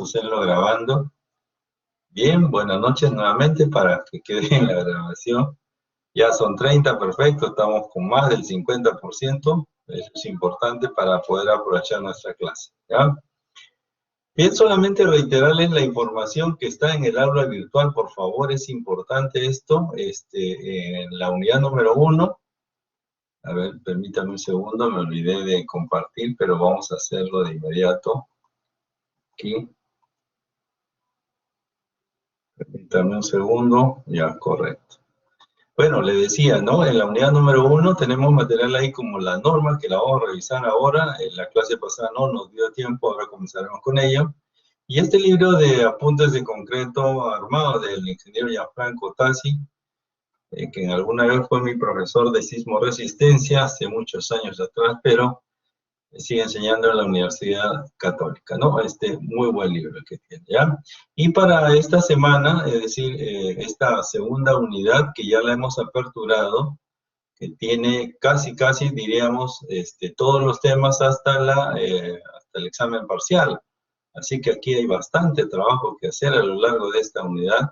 a hacerlo grabando. Bien, buenas noches nuevamente para que quede en la grabación. Ya son 30, perfecto, estamos con más del 50%. Eso es importante para poder aprovechar nuestra clase, ¿ya? Bien, solamente reiterarles la información que está en el aula virtual, por favor, es importante esto, en la unidad número 1. A ver, permítame un segundo, me olvidé de compartir, pero vamos a hacerlo de inmediato. Aquí. Permítame un segundo, ya, correcto. Bueno, le decía, ¿no? En la unidad número 1 tenemos material ahí como la norma, que la vamos a revisar ahora. En la clase pasada no nos dio tiempo, ahora comenzaremos con ello. Y este libro de apuntes de concreto armado del ingeniero Gianfranco Tassi, que en alguna vez fue mi profesor de sismo resistencia hace muchos años atrás, pero sigue enseñando en la Universidad Católica, ¿no? Muy buen libro que tiene, ¿ya? Y para esta semana, es decir, esta segunda unidad que ya la hemos aperturado, que tiene casi, diríamos, todos los temas hasta el examen parcial. Así que aquí hay bastante trabajo que hacer a lo largo de esta unidad,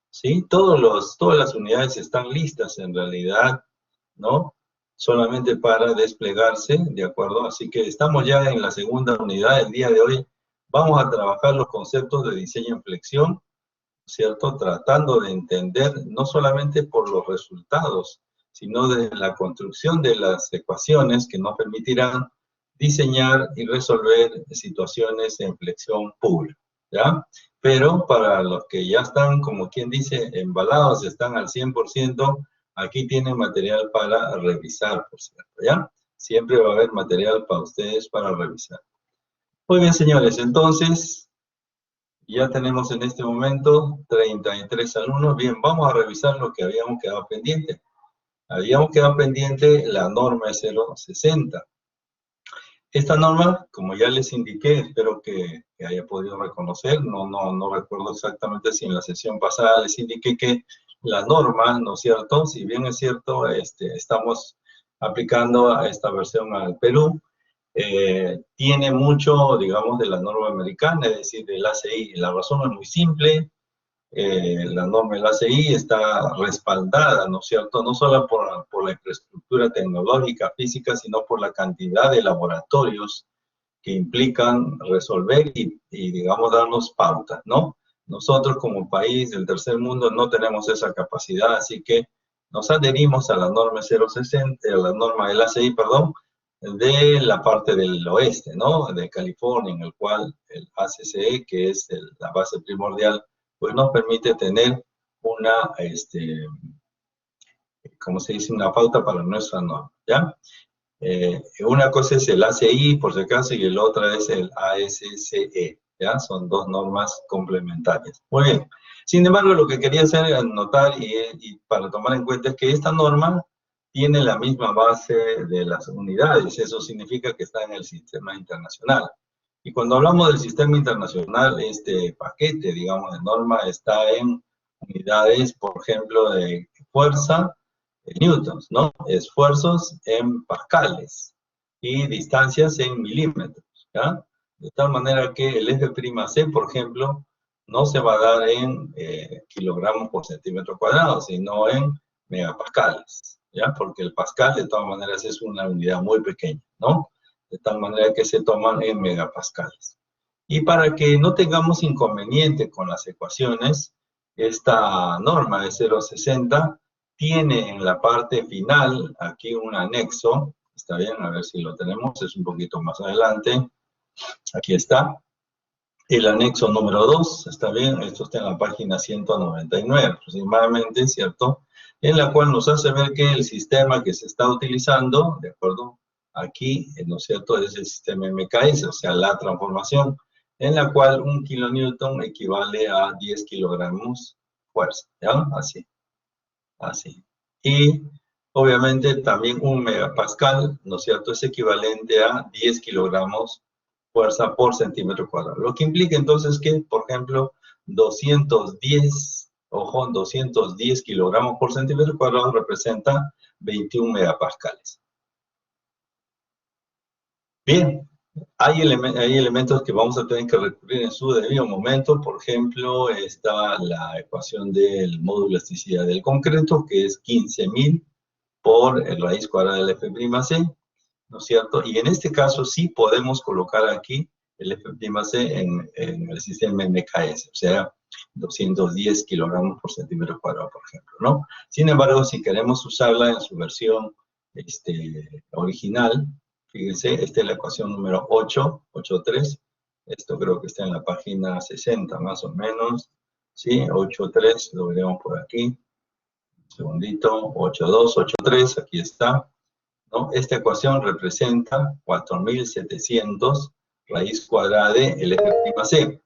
¿sí? Todas las unidades están listas en realidad, ¿no? Solamente para desplegarse, ¿de acuerdo? Así que estamos ya en la segunda unidad. El día de hoy vamos a trabajar los conceptos de diseño en flexión, ¿cierto? Tratando de entender no solamente por los resultados, sino de la construcción de las ecuaciones que nos permitirán diseñar y resolver situaciones en flexión pura, ¿ya? Pero para los que ya están, como quien dice, embalados, están al 100%, aquí tienen material para revisar, por cierto, ¿ya? Siempre va a haber material para ustedes para revisar. Muy bien, señores, entonces, ya tenemos en este momento 33 alumnos. Bien, vamos a revisar lo que habíamos quedado pendiente. Habíamos quedado pendiente la norma 060. Esta norma, como ya les indiqué, espero que haya podido reconocer, no recuerdo exactamente si en la sesión pasada les indiqué que la norma, ¿no es cierto? Si bien es cierto, estamos aplicando a esta versión al Perú, tiene mucho, digamos, de la norma americana, es decir, del ACI. La razón es muy simple. La norma del ACI está respaldada, ¿no es cierto?, no solo por la infraestructura tecnológica, física, sino por la cantidad de laboratorios que implican resolver y digamos, darnos pautas, ¿no? Nosotros como país del tercer mundo no tenemos esa capacidad, así que nos adherimos a la norma 060, a la norma del ACI, perdón, de la parte del oeste, ¿no?, de California, en el cual el ACCE, que es la base primordial, pues nos permite tener una, ¿cómo se dice?, una pauta para nuestra norma, ¿ya? Una cosa es el ACI, por si acaso, y la otra es el ASCE, ¿ya? Son dos normas complementarias. Muy bien. Sin embargo, lo que quería hacer es notar y para tomar en cuenta es que esta norma tiene la misma base de las unidades. Eso significa que está en el sistema internacional. Y cuando hablamos del sistema internacional, este paquete, digamos, de norma está en unidades, por ejemplo, de fuerza, newtons, ¿no? Esfuerzos en pascales y distancias en milímetros, ¿ya? De tal manera que el F'(C), por ejemplo, no se va a dar en kilogramos por centímetro cuadrado, sino en megapascales, ¿ya? Porque el pascal, de todas maneras, es una unidad muy pequeña, ¿no? De tal manera que se toman en megapascales. Y para que no tengamos inconveniente con las ecuaciones, esta norma de 0,60 tiene en la parte final aquí un anexo. Está bien, a ver si lo tenemos, es un poquito más adelante. Aquí está. El anexo número 2, está bien, esto está en la página 199 aproximadamente, ¿cierto? En la cual nos hace ver que el sistema que se está utilizando, ¿de acuerdo? Aquí, ¿no es cierto?, es el sistema MKS, o sea, la transformación, en la cual 1 kilonewton equivale a 10 kilogramos fuerza, ¿ya? Así. Y obviamente también 1 megapascal, ¿no es cierto?, es equivalente a 10 kilogramos fuerza por centímetro cuadrado. Lo que implica entonces que, por ejemplo, 210 kilogramos por centímetro cuadrado representa 21 megapascales. Bien, Hay elementos que vamos a tener que recurrir en su debido momento. Por ejemplo, está la ecuación del módulo de elasticidad del concreto, que es 15.000 por el raíz cuadrada del F'C, ¿no es cierto? Y en este caso sí podemos colocar aquí el F'C en el sistema MKS, o sea, 210 kilogramos por centímetro cuadrado, por ejemplo, ¿no? Sin embargo, si queremos usarla en su versión original, fíjense, esta es la ecuación número 8.3. Esto creo que está en la página 60, más o menos. ¿Sí? 8.3, lo veremos por aquí. Un segundito. 8.2, 8.3, aquí está, ¿no? Esta ecuación representa 4.700 raíz cuadrada de el F'C,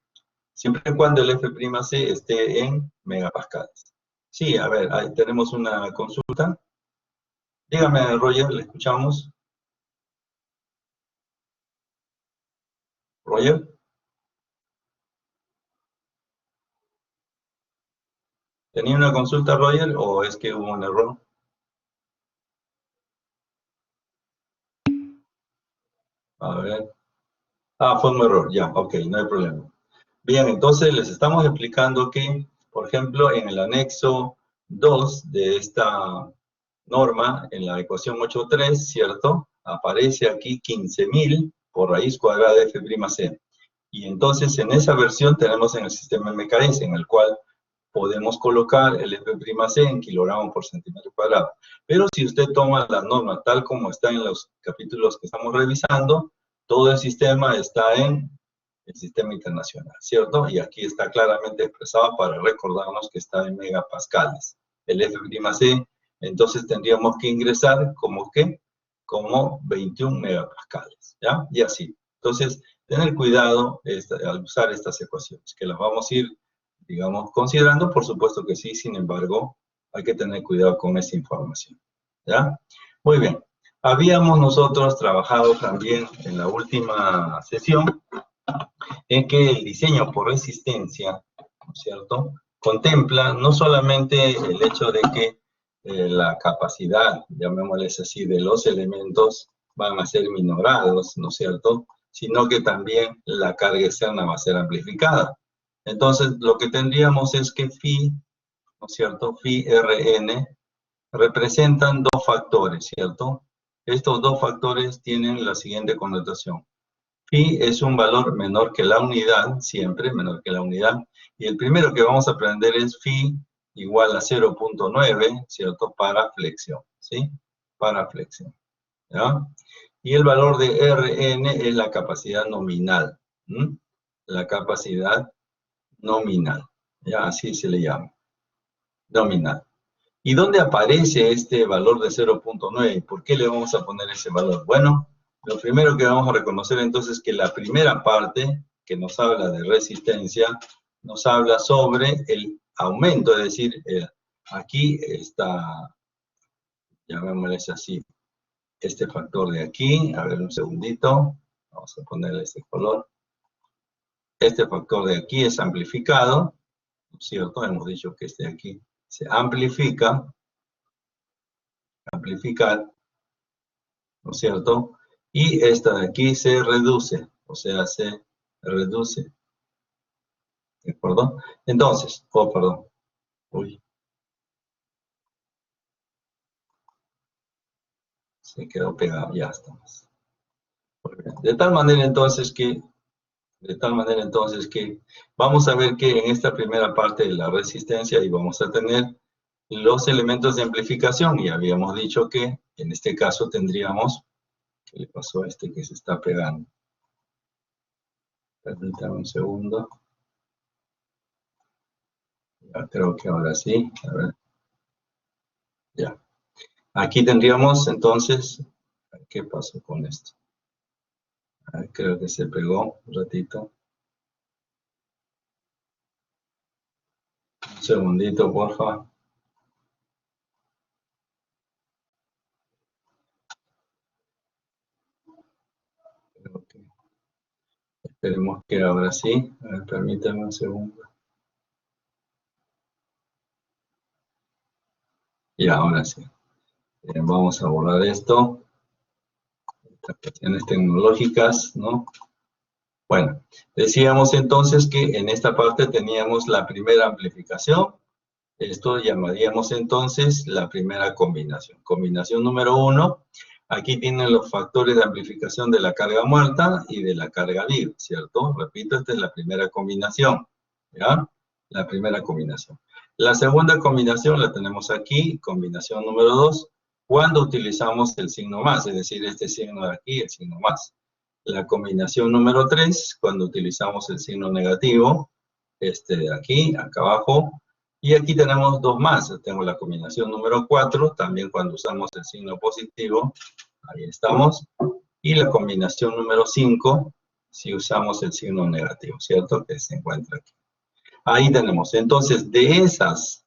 siempre y cuando el F'C esté en megapascales. Sí, a ver, ahí tenemos una consulta. Dígame, Roger, le escuchamos. Roger, ¿tenía una consulta, Roger, o es que hubo un error? A ver. Ah, fue un error, ya, ok, no hay problema. Bien, entonces les estamos explicando que, por ejemplo, en el anexo 2 de esta norma, en la ecuación 8.3, ¿cierto? Aparece aquí 15.000 por raíz cuadrada de F'C. Y entonces en esa versión tenemos en el sistema MKS, en el cual podemos colocar el F'C en kilogramos por centímetro cuadrado. Pero si usted toma la norma tal como está en los capítulos que estamos revisando, todo el sistema está en el sistema internacional, ¿cierto? Y aquí está claramente expresado para recordarnos que está en megapascales. El F'C, entonces tendríamos que ingresar como ¿qué? Como 21 megapascales, ¿ya? Y así. Entonces, tener cuidado al usar estas ecuaciones, que las vamos a ir, digamos, considerando, por supuesto que sí, sin embargo, hay que tener cuidado con esta información, ¿ya? Muy bien. Habíamos nosotros trabajado también en la última sesión en que el diseño por resistencia, ¿no es cierto?, contempla no solamente el hecho de que la capacidad, llamémosles así, de los elementos van a ser minorados, ¿no es cierto?, sino que también la carga externa va a ser amplificada. Entonces, lo que tendríamos es que phi, ¿no es cierto?, phi Rn representan dos factores, ¿cierto? Estos dos factores tienen la siguiente connotación. Phi es un valor menor que la unidad, siempre menor que la unidad. Y el primero que vamos a aprender es phi igual a 0.9, ¿cierto? Para flexión, ¿sí? Para flexión, ¿ya? Y el valor de Rn es la capacidad nominal, ¿m? La capacidad nominal, ¿ya? Así se le llama, nominal. ¿Y dónde aparece este valor de 0.9? ¿Por qué le vamos a poner ese valor? Bueno, lo primero que vamos a reconocer entonces es que la primera parte que nos habla de resistencia nos habla sobre el aumento, es decir, aquí está, llamémosle así, este factor de aquí, a ver un segundito, vamos a ponerle este color. Este factor de aquí es amplificado, ¿no es cierto? Hemos dicho que este de aquí se amplifica, amplificar, ¿no es cierto? Y esta de aquí se reduce, o sea, se reduce, ¿de acuerdo? Entonces, oh, perdón, uy, se quedó pegado, ya estamos. De tal manera entonces que, vamos a ver que en esta primera parte de la resistencia y vamos a tener los elementos de amplificación y habíamos dicho que en este caso tendríamos, ¿qué le pasó a este que se está pegando? Permítame un segundo. Ya creo que ahora sí, a ver. Ya. Aquí tendríamos entonces, ¿qué pasó con esto? Creo que se pegó un ratito. Un segundito, porfa. Esperemos que ahora sí. A ver, permítame un segundo. Y ahora sí. Vamos a borrar esto. cuestiones tecnológicas, ¿no? Bueno, decíamos entonces que en esta parte teníamos la primera amplificación. Esto llamaríamos entonces la primera combinación. Combinación número 1. Aquí tienen los factores de amplificación de la carga muerta y de la carga viva, ¿cierto? Repito, esta es la primera combinación, ¿ya? La primera combinación. La segunda combinación la tenemos aquí, combinación número 2, cuando utilizamos el signo más, es decir, este signo de aquí, el signo más. La combinación número 3, cuando utilizamos el signo negativo, este de aquí, acá abajo. Y aquí tenemos dos más. Tengo la combinación número 4, también cuando usamos el signo positivo. Ahí estamos. Y la combinación número 5, si usamos el signo negativo, ¿cierto? Que se encuentra aquí. Ahí tenemos. Entonces, de esas,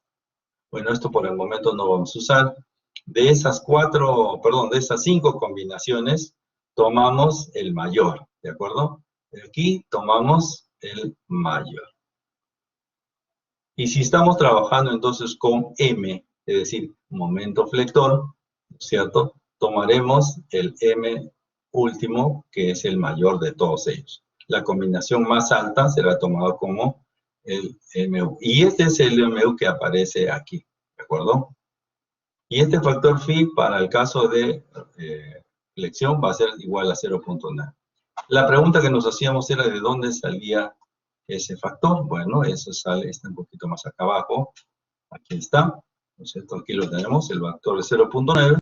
bueno, esto por el momento no vamos a usar. De esas de esas 5 combinaciones, tomamos el mayor, ¿de acuerdo? Aquí tomamos el mayor. Y si estamos trabajando entonces con M, es decir, momento flector, ¿cierto? Tomaremos el M último, que es el mayor de todos ellos. La combinación más alta será tomada como el MU. Y este es el MU que aparece aquí, ¿de acuerdo? Y este factor phi para el caso de flexión va a ser igual a 0.9. La pregunta que nos hacíamos era de dónde salía ese factor. Bueno, eso está un poquito más acá abajo. Aquí está, ¿no es cierto? Aquí lo tenemos, el factor de 0.9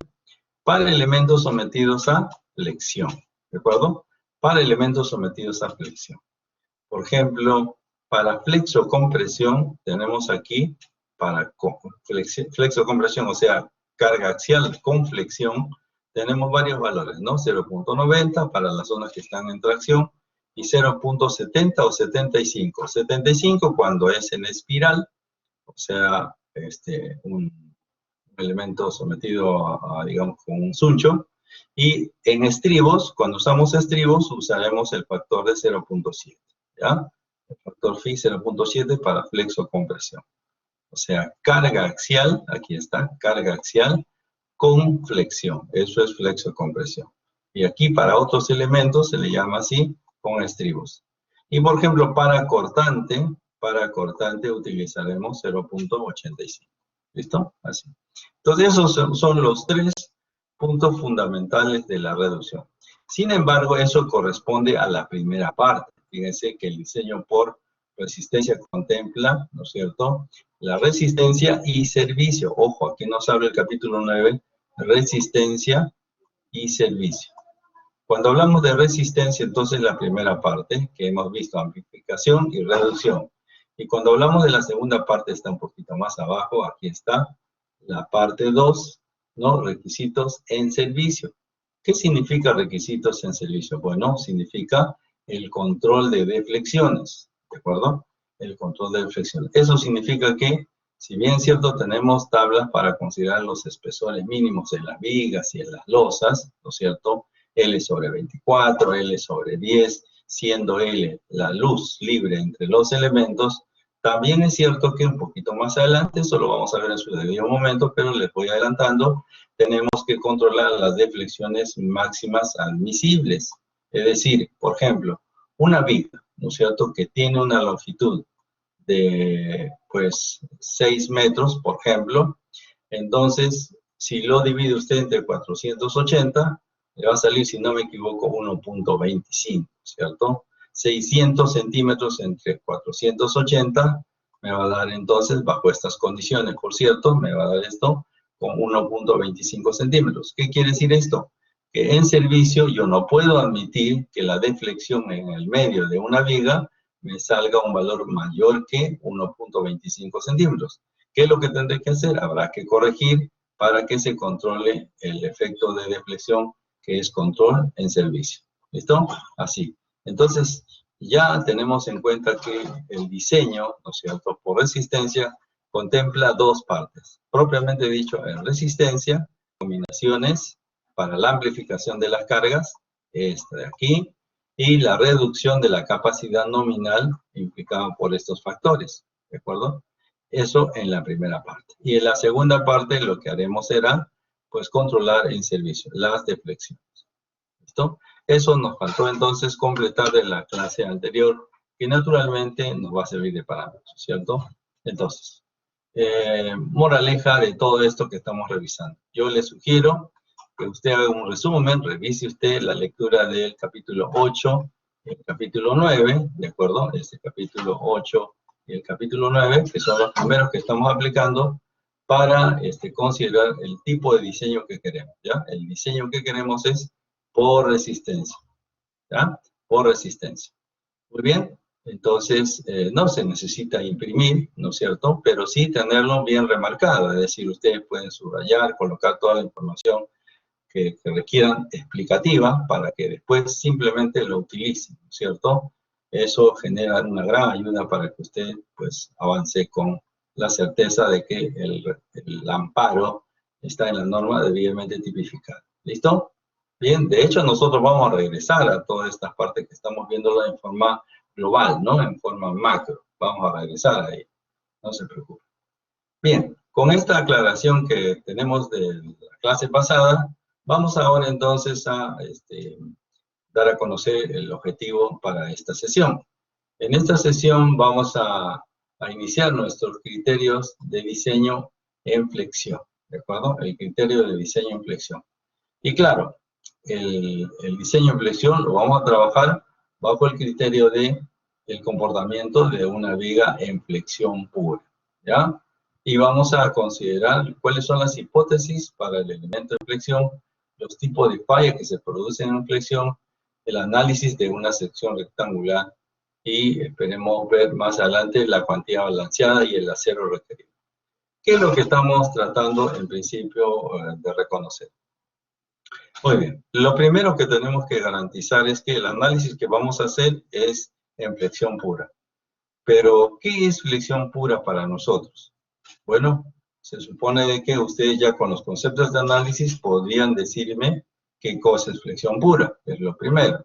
para elementos sometidos a flexión, ¿de acuerdo? Para elementos sometidos a flexión. Por ejemplo, para flexocompresión tenemos aquí, para flexocompresión, o sea, carga axial con flexión, tenemos varios valores, ¿no? 0.90 para las zonas que están en tracción y 0.70 o 75. 75 cuando es en espiral, o sea, un elemento sometido a, digamos, con un suncho. Y en estribos, cuando usamos estribos, usaremos el factor de 0.7, ¿ya? El factor phi 0.7 para flexocompresión. O sea, carga axial, aquí está, carga axial con flexión. Eso es flexocompresión. Y aquí para otros elementos se le llama así, con estribos. Y por ejemplo, para cortante utilizaremos 0.85. ¿Listo? Así. Entonces, esos son los 3 puntos fundamentales de la reducción. Sin embargo, eso corresponde a la primera parte. Fíjense que el diseño por resistencia contempla, ¿no es cierto?, la resistencia y servicio. Ojo, aquí nos habla el capítulo 9, resistencia y servicio. Cuando hablamos de resistencia, entonces la primera parte, que hemos visto, amplificación y reducción. Y cuando hablamos de la segunda parte, está un poquito más abajo, aquí está, la parte 2, ¿no? Requisitos en servicio. ¿Qué significa requisitos en servicio? Bueno, significa el control de deflexiones, ¿de acuerdo? El control de deflexiones. Eso significa que, si bien es cierto, tenemos tablas para considerar los espesores mínimos en las vigas y en las losas, ¿no es cierto?, L sobre 24, L sobre 10, siendo L la luz libre entre los elementos. También es cierto que un poquito más adelante, eso lo vamos a ver en su debido momento, pero les voy adelantando, tenemos que controlar las deflexiones máximas admisibles. Es decir, por ejemplo, una viga, ¿no es cierto?, que tiene una longitud de, pues, 6 metros, por ejemplo. Entonces, si lo divide usted entre 480, le va a salir, si no me equivoco, 1.25, ¿cierto? 600 centímetros entre 480 me va a dar entonces, bajo estas condiciones, por cierto, me va a dar esto con 1.25 centímetros. ¿Qué quiere decir esto? Que en servicio yo no puedo admitir que la deflexión en el medio de una viga me salga un valor mayor que 1.25 centímetros. ¿Qué es lo que tendré que hacer? Habrá que corregir para que se controle el efecto de deflexión, que es control en servicio. ¿Listo? Así. Entonces, ya tenemos en cuenta que el diseño, ¿no es cierto?, por resistencia, contempla dos partes. Propiamente dicho, en resistencia, combinaciones para la amplificación de las cargas, esta de aquí, y la reducción de la capacidad nominal implicada por estos factores, ¿de acuerdo? Eso en la primera parte. Y en la segunda parte lo que haremos será, pues, controlar en servicio las deflexiones. ¿Listo? Eso nos faltó entonces completar de la clase anterior, que naturalmente nos va a servir de parámetros, ¿cierto? Entonces, moraleja de todo esto que estamos revisando. Yo le sugiero que usted haga un resumen, revise usted la lectura del capítulo 8, el capítulo 9, ¿de acuerdo? Este capítulo 8 y el capítulo 9, que son los primeros que estamos aplicando para considerar el tipo de diseño que queremos, ¿ya? El diseño que queremos es por resistencia, ¿ya? Por resistencia. Muy bien, entonces no se necesita imprimir, ¿no es cierto? Pero sí tenerlo bien remarcado, es decir, ustedes pueden subrayar, colocar toda la información que requieran explicativa para que después simplemente lo utilicen, ¿no es cierto? Eso genera una gran ayuda para que usted pues avance con la certeza de que el amparo está en la norma debidamente tipificada. ¿Listo? Bien, de hecho nosotros vamos a regresar a todas estas partes que estamos viendo en forma global, ¿no? En forma macro. Vamos a regresar ahí, no se preocupe. Bien, con esta aclaración que tenemos de la clase pasada, vamos ahora entonces a dar a conocer el objetivo para esta sesión. En esta sesión vamos a iniciar nuestros criterios de diseño en flexión, ¿de acuerdo? El criterio de diseño en flexión. Y claro, el diseño en flexión lo vamos a trabajar bajo el criterio de el comportamiento de una viga en flexión pura, ¿ya? Y vamos a considerar cuáles son las hipótesis para el elemento de flexión, los tipos de fallas que se producen en flexión, el análisis de una sección rectangular y esperemos ver más adelante la cuantía balanceada y el acero requerido. ¿Qué es lo que estamos tratando en principio de reconocer? Muy bien, lo primero que tenemos que garantizar es que el análisis que vamos a hacer es en flexión pura. Pero, ¿qué es flexión pura para nosotros? Bueno, se supone de que ustedes ya con los conceptos de análisis podrían decirme qué cosa es flexión pura, es lo primero.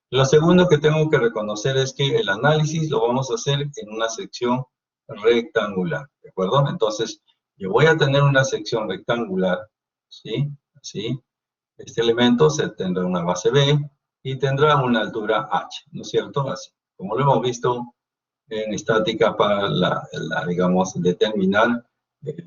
Lo segundo que tengo que reconocer es que el análisis lo vamos a hacer en una sección rectangular, ¿de acuerdo? Entonces, yo voy a tener una sección rectangular, ¿sí? Así. Este elemento se tendrá una base B y tendrá una altura H, ¿no es cierto? Así, como lo hemos visto en estática para digamos, determinar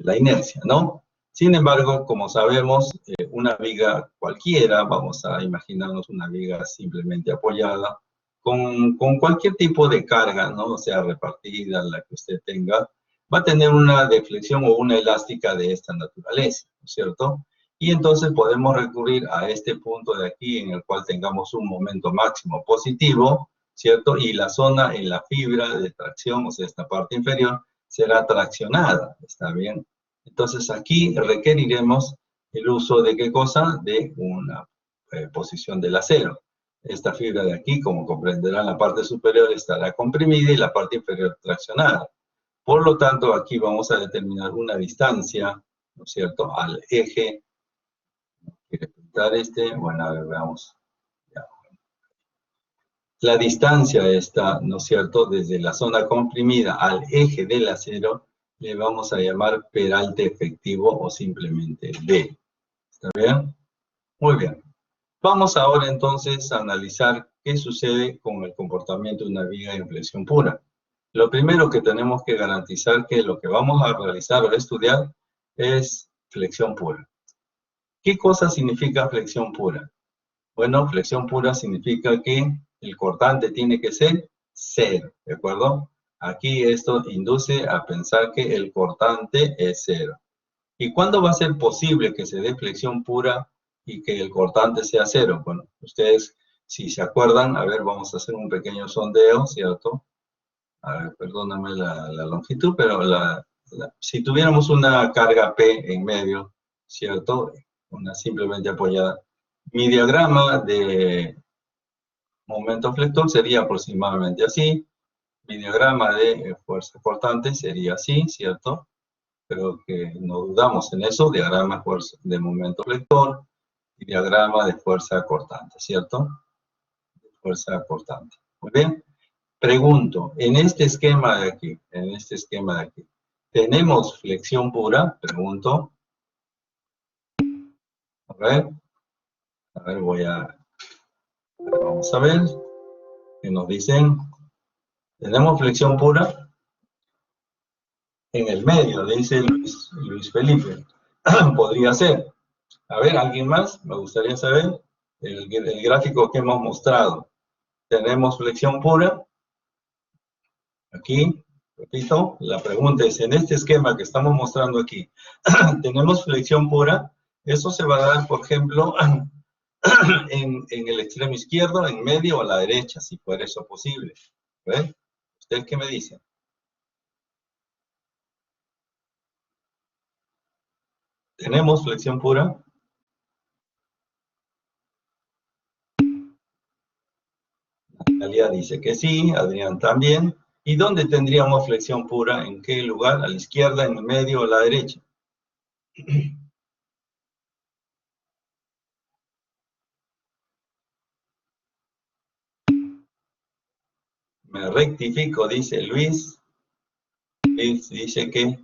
la inercia, ¿no? Sin embargo, como sabemos, una viga cualquiera, vamos a imaginarnos una viga simplemente apoyada, con cualquier tipo de carga, ¿no? O sea, repartida, la que usted tenga, va a tener una deflexión o una elástica de esta naturaleza, ¿no es cierto? Y entonces podemos recurrir a este punto de aquí en el cual tengamos un momento máximo positivo, ¿cierto? Y la zona en la fibra de tracción, o sea, esta parte inferior, será traccionada, ¿está bien? Entonces aquí requeriremos el uso de ¿qué cosa? De una posición del acero. Esta fibra de aquí, como comprenderán, la parte superior estará comprimida y la parte inferior traccionada. Por lo tanto, aquí vamos a determinar una distancia, ¿no es cierto?, al eje. ¿Quiere pintar este? Bueno, a ver, veamos. Ya. La distancia está, ¿no es cierto?, desde la zona comprimida al eje del acero, le vamos a llamar peralte efectivo o simplemente D. ¿Está bien? Muy bien. Vamos ahora entonces a analizar qué sucede con el comportamiento de una viga en flexión pura. Lo primero que tenemos que garantizar que lo que vamos a realizar o estudiar es flexión pura. ¿Qué cosa significa flexión pura? Bueno, flexión pura significa que el cortante tiene que ser cero, ¿de acuerdo? Aquí esto induce a pensar que el cortante es cero. ¿Y cuándo va a ser posible que se dé flexión pura y que el cortante sea cero? Bueno, ustedes, si se acuerdan, a ver, vamos a hacer un pequeño sondeo, ¿cierto? A ver, perdóname la longitud, pero si tuviéramos una carga P en medio, ¿cierto? Una simplemente apoyada. Mi diagrama de momento flector sería aproximadamente así. Mi diagrama de fuerza cortante sería así, ¿cierto? Creo que no dudamos en eso, diagrama de momento flector y diagrama de fuerza cortante, ¿cierto? Fuerza cortante. Muy bien. Pregunto, en este esquema de aquí, ¿tenemos flexión pura? Pregunto. A ver, voy a Vamos a ver, que nos dicen, tenemos flexión pura en el medio, dice Luis Felipe. Podría ser. A ver, ¿alguien más? Me gustaría saber el gráfico que hemos mostrado. Tenemos flexión pura. Aquí, repito, la pregunta es, en este esquema que estamos mostrando aquí, ¿tenemos flexión pura? Eso se va a dar, por ejemplo, en el extremo izquierdo, en medio o a la derecha, si fuera eso posible. ¿Ven? ¿Ustedes qué me dicen? ¿Tenemos flexión pura? Natalia dice que sí, Adrián también. ¿Y dónde tendríamos flexión pura? ¿En qué lugar? ¿A la izquierda, en el medio o a la derecha? Me rectifico, dice Luis. Luis dice que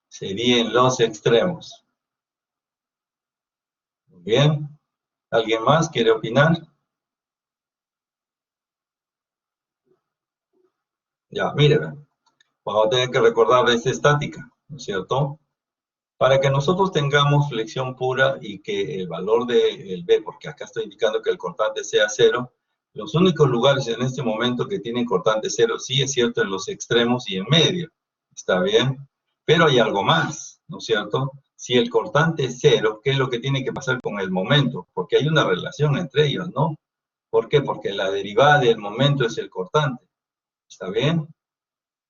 sería en los extremos. Muy bien. ¿Alguien más quiere opinar? Ya, miren. Vamos a tener que recordar esta estática, ¿no es cierto? Para que nosotros tengamos flexión pura y que el valor del B, porque acá estoy indicando que el cortante sea 0, los únicos lugares en este momento que tienen cortante 0, sí es cierto, en los extremos y en medio, ¿está bien? Pero hay algo más, ¿no es cierto? Si el cortante es 0, ¿qué es lo que tiene que pasar con el momento? Porque hay una relación entre ellos, ¿no? ¿Por qué? Porque la derivada del momento es el cortante, ¿está bien?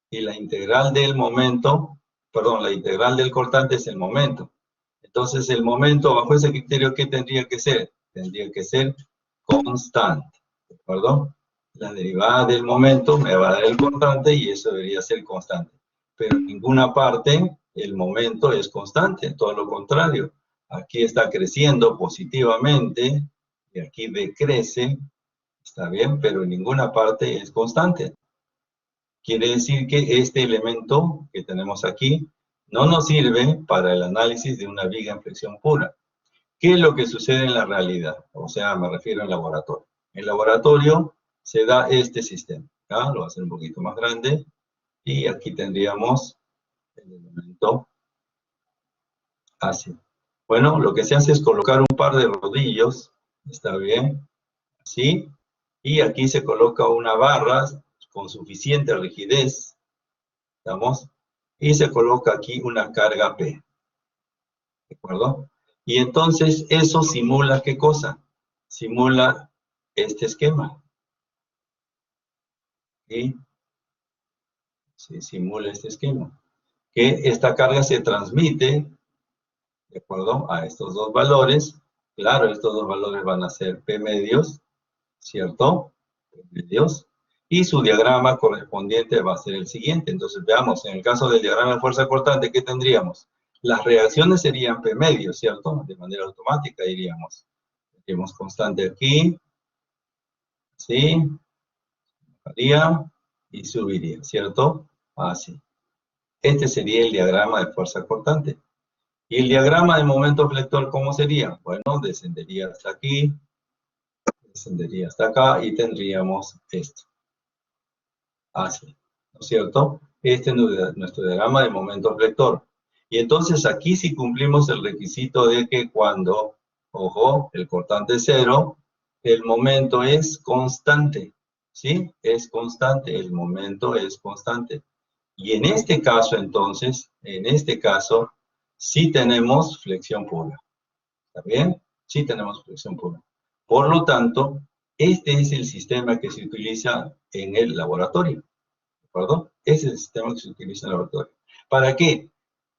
Y la integral del momento, perdón, la integral del cortante es el momento. Entonces, el momento, bajo ese criterio, ¿qué tendría que ser? Tendría que ser constante, ¿de acuerdo? La derivada del momento me va a dar el cortante y eso debería ser constante. Pero en ninguna parte el momento es constante, todo lo contrario. Aquí está creciendo positivamente y aquí decrece, está bien, pero en ninguna parte es constante. Quiere decir que este elemento que tenemos aquí no nos sirve para el análisis de una viga en flexión pura. ¿Qué es lo que sucede en la realidad? O sea, me refiero al laboratorio. En el laboratorio se da este sistema. ¿Ya? Lo voy a hacer un poquito más grande. Y aquí tendríamos el elemento así. Bueno, lo que se hace es colocar un par de rodillos. ¿Está bien? Así. Y aquí se coloca una barra con suficiente rigidez. ¿Estamos? Y se coloca aquí una carga P, ¿de acuerdo? Y entonces eso simula ¿qué cosa? Simula este esquema. ¿Sí? Sí, simula este esquema. Que esta carga se transmite, ¿de acuerdo? A estos dos valores. Claro, estos dos valores van a ser P medios, ¿cierto? P medios. Y su diagrama correspondiente va a ser el siguiente. Entonces, veamos, en el caso del diagrama de fuerza cortante, ¿qué tendríamos? Las reacciones serían P medios, ¿cierto? De manera automática diríamos. Tenemos constante aquí, ¿sí? Bajaría y subiría, ¿cierto? Así. Este sería el diagrama de fuerza cortante. ¿Y el diagrama de momento flector cómo sería? Bueno, descendería hasta aquí, descendería hasta acá y tendríamos esto. Así, ¿no es cierto? Este es nuestro diagrama de momento flector. Y entonces aquí sí cumplimos el requisito de que cuando, ojo, el cortante es 0, el momento es constante, ¿sí? Es constante, el momento es constante. Y en este caso, entonces, en este caso, sí tenemos flexión pura. ¿Está bien? Sí tenemos flexión pura. Por lo tanto, este es el sistema que se utiliza en el laboratorio. ¿De acuerdo? Ese es el sistema que se utiliza en el laboratorio. ¿Para qué?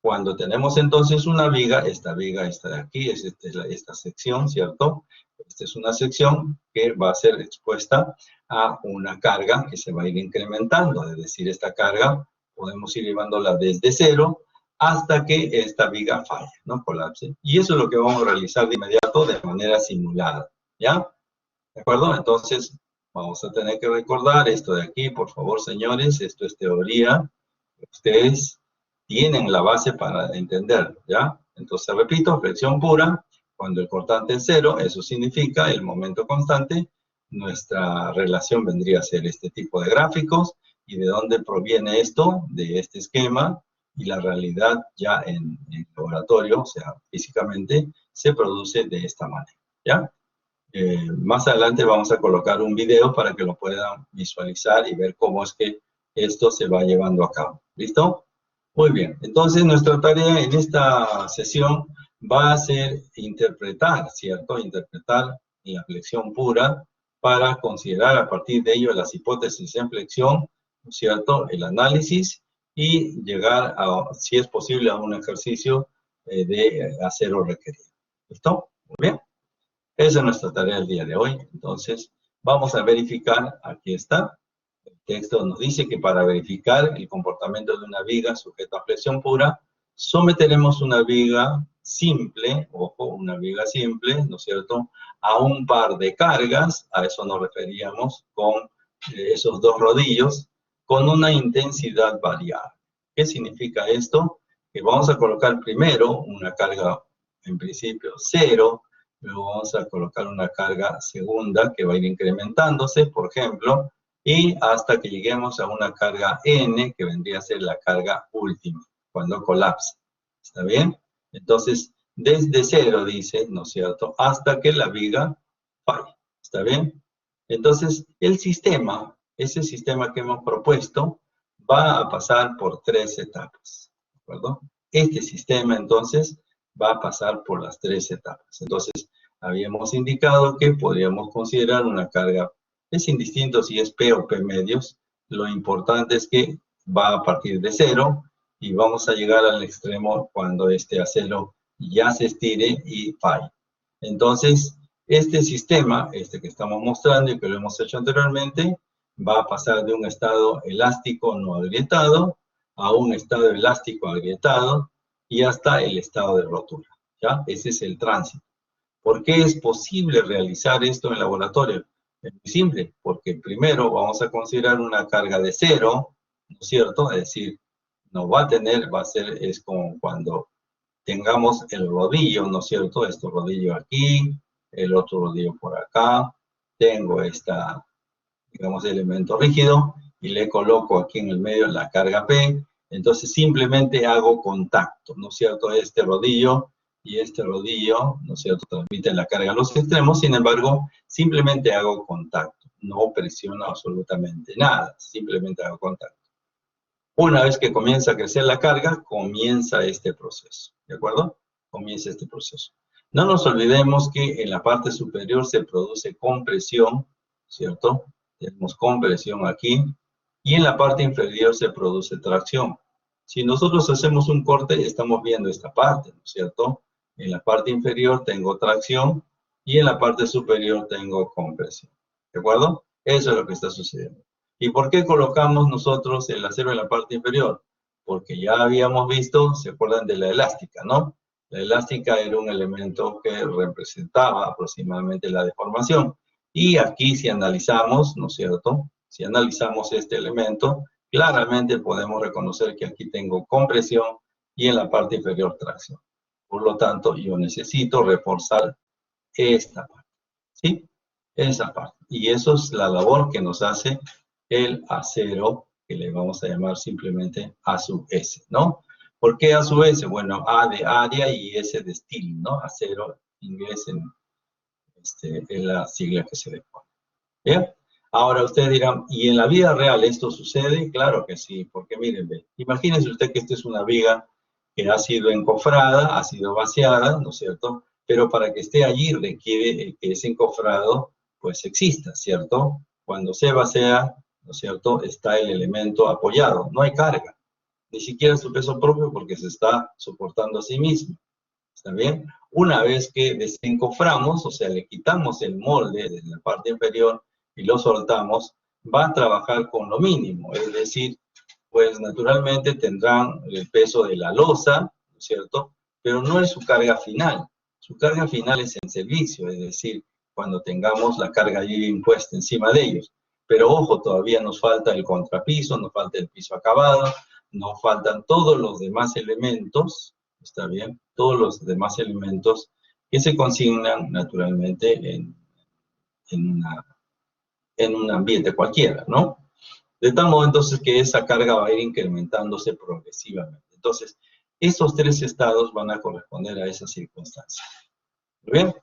Cuando tenemos entonces una viga, esta viga está de aquí, es esta sección, ¿cierto? Esta es una sección que va a ser expuesta a una carga que se va a ir incrementando, es decir, esta carga podemos ir llevándola desde 0 hasta que esta viga falle, ¿no? Colapse. Y eso es lo que vamos a realizar de inmediato de manera simulada, ¿ya? ¿De acuerdo? Entonces, vamos a tener que recordar esto de aquí, por favor, señores, esto es teoría. Ustedes tienen la base para entender, ¿ya? Entonces, repito, flexión pura, cuando el cortante es 0, eso significa el momento constante, nuestra relación vendría a ser este tipo de gráficos. ¿Y de dónde proviene esto? De este esquema, y la realidad ya en el laboratorio, o sea, físicamente, se produce de esta manera, ¿ya? Más adelante vamos a colocar un video para que lo puedan visualizar y ver cómo es que esto se va llevando a cabo. ¿Listo? Muy bien. Entonces, nuestra tarea en esta sesión va a ser interpretar, ¿cierto? Interpretar la flexión pura para considerar a partir de ello las hipótesis en flexión, ¿cierto? El análisis y llegar a, si es posible, a un ejercicio de acero requerido. ¿Listo? Muy bien. Esa es nuestra tarea el día de hoy. Entonces, vamos a verificar, aquí está, el texto nos dice que para verificar el comportamiento de una viga sujeta a flexión pura, someteremos una viga simple, ojo, una viga simple, ¿no es cierto?, a un par de cargas, a eso nos referíamos con esos dos rodillos, con una intensidad variable. ¿Qué significa esto? Que vamos a colocar primero una carga, en principio, 0, luego vamos a colocar una carga segunda que va a ir incrementándose, por ejemplo, y hasta que lleguemos a una carga N, que vendría a ser la carga última, cuando colapsa. ¿Está bien? Entonces, desde 0, dice, ¿no es cierto?, hasta que la viga falle. ¿Está bien? Entonces, el sistema, ese sistema que hemos propuesto, va a pasar por 3 etapas. ¿De acuerdo? Este sistema, entonces, va a pasar por las 3 etapas. Entonces, habíamos indicado que podríamos considerar una carga, es indistinto si es P o P medios, lo importante es que va a partir de 0 y vamos a llegar al extremo cuando este acero ya se estire y falle. Entonces, este sistema, este que estamos mostrando y que lo hemos hecho anteriormente, va a pasar de un estado elástico no agrietado a un estado elástico agrietado y hasta el estado de rotura, ¿ya? Ese es el tránsito. ¿Por qué es posible realizar esto en el laboratorio? Es muy simple, porque primero vamos a considerar una carga de 0, ¿no es cierto? Es decir, no va a tener, va a ser, es como cuando tengamos el rodillo, ¿no es cierto? Este rodillo aquí, el otro rodillo por acá, tengo esta, digamos, elemento rígido, y le coloco aquí en el medio la carga P, entonces simplemente hago contacto, ¿no es cierto? Este rodillo y este rodillo, ¿no es cierto?, transmiten la carga a los extremos, sin embargo, simplemente hago contacto, no presiono absolutamente nada, simplemente hago contacto. Una vez que comienza a crecer la carga, comienza este proceso, ¿de acuerdo? Comienza este proceso. No nos olvidemos que en la parte superior se produce compresión, ¿cierto? Tenemos compresión aquí, y en la parte inferior se produce tracción. Si nosotros hacemos un corte, estamos viendo esta parte, ¿no es cierto? En la parte inferior tengo tracción, y en la parte superior tengo compresión, ¿de acuerdo? Eso es lo que está sucediendo. ¿Y por qué colocamos nosotros el acero en la parte inferior? Porque ya habíamos visto, ¿se acuerdan de la elástica, no? La elástica era un elemento que representaba aproximadamente la deformación. Y aquí si analizamos, ¿no es cierto?, si analizamos este elemento, claramente podemos reconocer que aquí tengo compresión y en la parte inferior tracción. Por lo tanto, yo necesito reforzar esta parte, ¿sí? Esa parte. Y eso es la labor que nos hace el acero, que le vamos a llamar simplemente A sub S, ¿no? ¿Por qué A sub S? Bueno, A de área y S de steel, ¿no? Acero inglés en la sigla que se le pone. ¿Bien? Ahora ustedes dirán, ¿y en la vida real esto sucede? Claro que sí, porque miren, imagínense usted que esta es una viga que ha sido encofrada, ha sido vaciada, ¿no es cierto? Pero para que esté allí requiere que ese encofrado pues exista, ¿cierto? Cuando se vacía, ¿no es cierto?, está el elemento apoyado, no hay carga, ni siquiera su peso propio porque se está soportando a sí mismo, ¿está bien? Una vez que desencoframos, o sea, le quitamos el molde de la parte inferior y lo soltamos, va a trabajar con lo mínimo, es decir, pues naturalmente tendrán el peso de la losa, ¿no es cierto?, pero no es su carga final. Su carga final es en servicio, es decir, cuando tengamos la carga allí impuesta encima de ellos. Pero ojo, todavía nos falta el contrapiso, nos falta el piso acabado, nos faltan todos los demás elementos, ¿está bien? Todos los demás elementos que se consignan naturalmente en una en un ambiente cualquiera, ¿no? De tal modo entonces que esa carga va a ir incrementándose progresivamente. Entonces, esos tres estados van a corresponder a esa circunstancia. ¿Muy bien?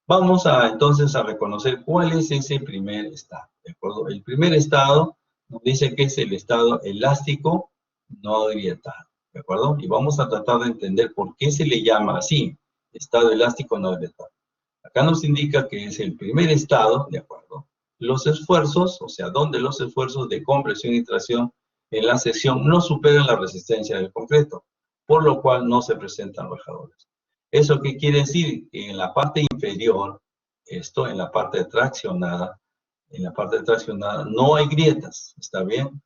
Vamos a entonces a reconocer cuál es ese primer estado, ¿de acuerdo? El primer estado nos dice que es el estado elástico no agrietado, ¿de acuerdo? Y vamos a tratar de entender por qué se le llama así, estado elástico no agrietado. Acá nos indica que es el primer estado, ¿de acuerdo? Los esfuerzos, o sea, donde los esfuerzos de compresión y tracción en la sección no superan la resistencia del concreto, por lo cual no se presentan rajadores. ¿Eso qué quiere decir? Que en la parte inferior, esto en la parte traccionada, no hay grietas, ¿está bien?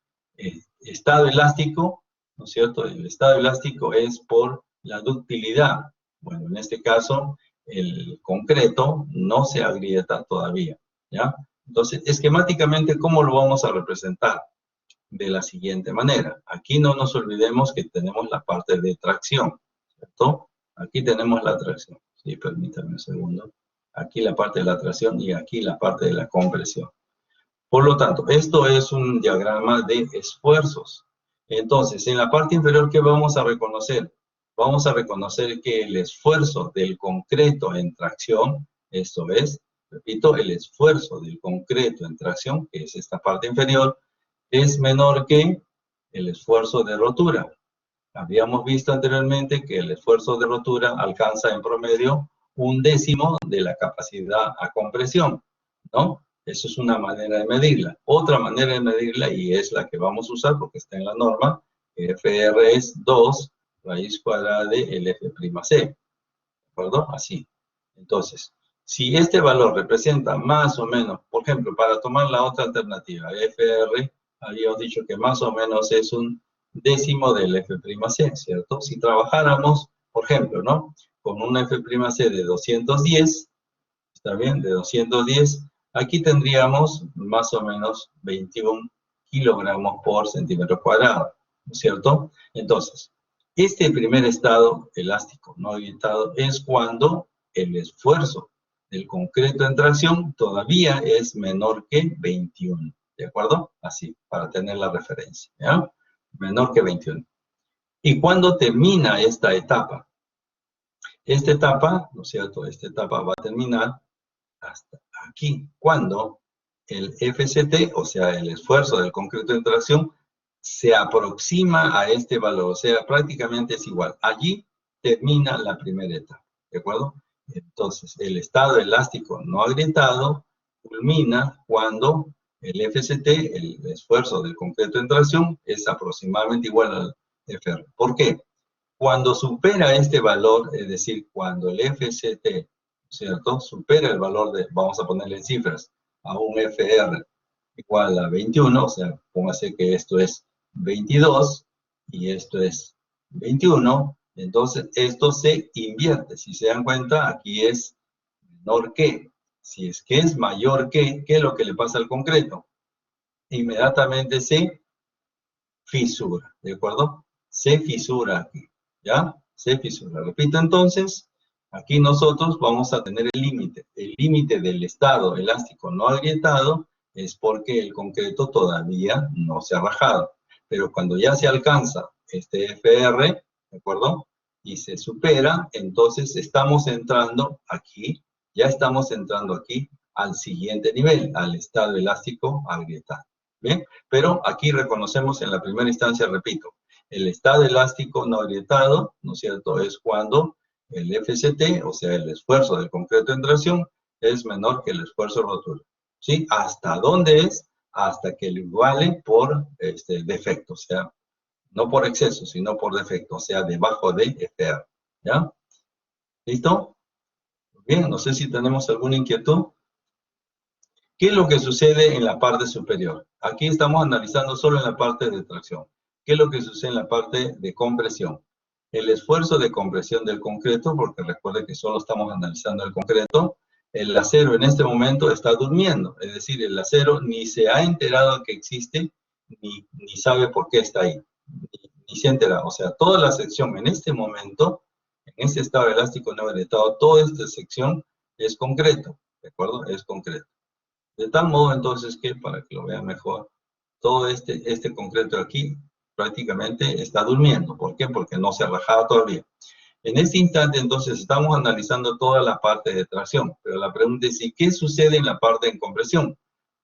Estado elástico, ¿no es cierto? El estado elástico es por la ductilidad. Bueno, en este caso, el concreto no se agrieta todavía, ¿ya? Entonces, esquemáticamente, ¿cómo lo vamos a representar? De la siguiente manera. Aquí no nos olvidemos que tenemos la parte de tracción, ¿cierto? Aquí tenemos la tracción. Sí, permítanme un segundo. Aquí la parte de la tracción y aquí la parte de la compresión. Por lo tanto, esto es un diagrama de esfuerzos. Entonces, en la parte inferior, ¿qué vamos a reconocer? Vamos a reconocer que el esfuerzo del concreto en tracción, esto es, repito, el esfuerzo del concreto en tracción, que es esta parte inferior, es menor que el esfuerzo de rotura. Habíamos visto anteriormente que el esfuerzo de rotura alcanza en promedio 1/10 de la capacidad a compresión, ¿no? Eso es una manera de medirla. Otra manera de medirla, y es la que vamos a usar porque está en la norma, FR es 2 raíz cuadrada de F'(c), ¿de acuerdo? Así. Entonces, si este valor representa más o menos, por ejemplo, para tomar la otra alternativa, FR, habíamos dicho que más o menos es 1/10 del F'(c), ¿cierto? Si trabajáramos, por ejemplo, ¿no? Con un F'(c) de 210, ¿está bien? De 210, aquí tendríamos más o menos 21 kilogramos por centímetro cuadrado, ¿no es cierto? Entonces, este primer estado elástico no agrietado es cuando el esfuerzo del concreto en tracción todavía es menor que 21, ¿de acuerdo? Así, para tener la referencia, ¿ya? Menor que 21. ¿Y cuándo termina esta etapa? Esta etapa, ¿no es cierto? Esta etapa va a terminar hasta aquí, cuando el FCT, o sea, el esfuerzo del concreto en tracción, se aproxima a este valor, o sea, prácticamente es igual. Allí termina la primera etapa, ¿de acuerdo? Entonces, el estado elástico no agrietado culmina cuando el FCT, el esfuerzo del concreto en tracción, es aproximadamente igual al FR. ¿Por qué? Cuando supera este valor, es decir, cuando el FCT, ¿cierto?, supera el valor de, vamos a ponerle en cifras, a un FR igual a 21, o sea, póngase que esto es 22 y esto es 21, entonces esto se invierte. Si se dan cuenta, aquí es menor que. Si es que es mayor que, ¿qué es lo que le pasa al concreto? Inmediatamente se fisura, ¿de acuerdo? Se fisura aquí, ¿ya? Se fisura. Repito entonces, aquí nosotros vamos a tener el límite. El límite del estado elástico no agrietado es porque el concreto todavía no se ha rajado. Pero cuando ya se alcanza este FR, ¿de acuerdo? Y se supera, entonces estamos entrando aquí, ya estamos entrando aquí al siguiente nivel, al estado elástico agrietado. ¿Bien? Pero aquí reconocemos en la primera instancia, repito, el estado elástico no agrietado, ¿no es cierto?, es cuando el FCT, o sea, el esfuerzo del concreto en tracción, es menor que el esfuerzo de rotura. ¿Sí? ¿Hasta dónde es? Hasta que lo iguale por defecto, o sea, no por exceso, sino por defecto, o sea, debajo de FR. ¿Ya? ¿Listo? Bien, no sé si tenemos alguna inquietud. ¿Qué es lo que sucede en la parte superior? Aquí estamos analizando solo en la parte de tracción. ¿Qué es lo que sucede en la parte de compresión? El esfuerzo de compresión del concreto, porque recuerde que solo estamos analizando el concreto, el acero en este momento está durmiendo, es decir, el acero ni se ha enterado que existe, ni sabe por qué está ahí, ni se ha enterado. O sea, toda la sección en este momento, en este estado elástico no agrietado, toda esta sección es concreto, ¿de acuerdo? Es concreto. De tal modo entonces que, para que lo vean mejor, todo este concreto de aquí prácticamente está durmiendo. ¿Por qué? Porque no se ha rajado todavía. En este instante, entonces, estamos analizando toda la parte de tracción, pero la pregunta es, ¿y qué sucede en la parte de compresión?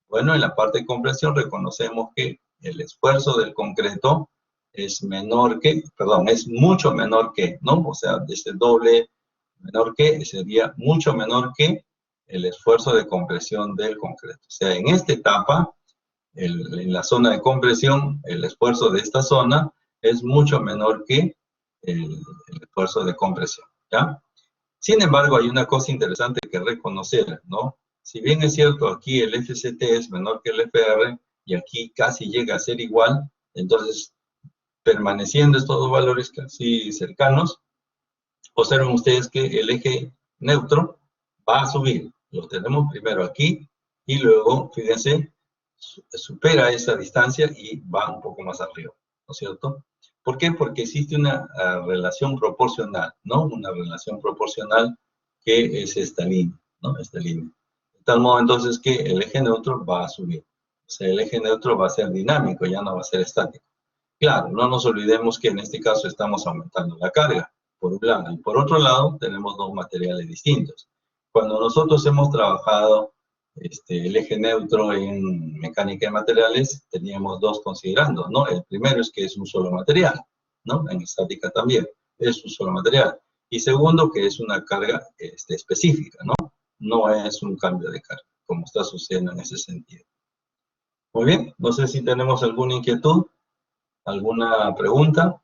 Bueno, en la parte de compresión reconocemos que el esfuerzo del concreto es menor que, perdón, es mucho menor que, ¿no? O sea, este doble menor que sería mucho menor que el esfuerzo de compresión del concreto. O sea, en esta etapa, en la zona de compresión, el esfuerzo de esta zona es mucho menor que el esfuerzo de compresión, ¿ya? Sin embargo, hay una cosa interesante que reconocer, ¿no? Si bien es cierto, aquí el FCT es menor que el FR y aquí casi llega a ser igual, entonces, permaneciendo estos dos valores casi cercanos, observen ustedes que el eje neutro va a subir. Lo tenemos primero aquí y luego, fíjense, supera esa distancia y va un poco más arriba, ¿no es cierto? ¿Por qué? Porque existe una relación proporcional, ¿no? Una relación proporcional que es esta línea, ¿no? Esta línea. De tal modo entonces que el eje neutro va a subir. O sea, el eje neutro va a ser dinámico, ya no va a ser estático. Claro, no nos olvidemos que en este caso estamos aumentando la carga, por un lado. Y por otro lado, tenemos dos materiales distintos. Cuando nosotros hemos trabajado el eje neutro en mecánica de materiales, teníamos dos considerando, ¿no? El primero es que es un solo material, ¿no? En estática también, es un solo material. Y segundo, que es una carga específica, ¿no? No es un cambio de carga, como está sucediendo en ese sentido. Muy bien, no sé si tenemos alguna inquietud, alguna pregunta.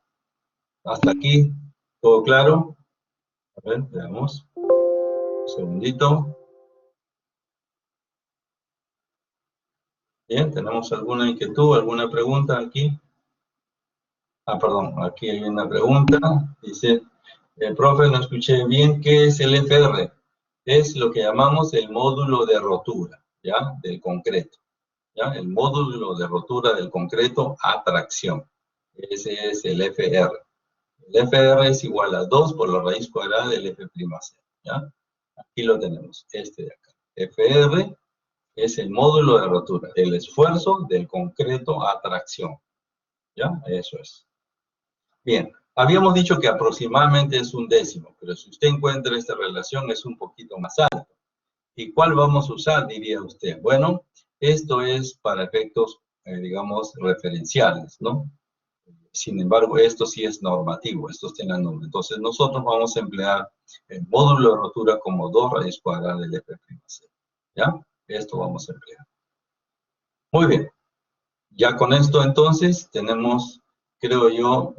Hasta aquí, ¿todo claro? A ver, veamos. Un segundito. Bien, ¿tenemos alguna inquietud, alguna pregunta aquí? Ah, perdón, aquí hay una pregunta. Dice, profe, no escuché bien, ¿qué es el FR? Es lo que llamamos el módulo de rotura, ¿ya? Del concreto, ¿ya? El módulo de rotura del concreto a tracción. Ese es el FR. El FR es igual a 2 por la raíz cuadrada del F', ¿ya? Aquí lo tenemos, este de acá. FR es el módulo de rotura, el esfuerzo del concreto a tracción, ¿ya? Eso es. Bien, habíamos dicho que aproximadamente es un décimo, pero si usted encuentra esta relación es un poquito más alto. ¿Y cuál vamos a usar, diría usted? Bueno, esto es para efectos, digamos, referenciales, ¿no? Sin embargo, esto sí es normativo, estos tienen nombre. Entonces, nosotros vamos a emplear el módulo de rotura como 2 raíz cuadrada del F', ¿ya? Esto vamos a emplear. Muy bien. Ya con esto, entonces, tenemos, creo yo,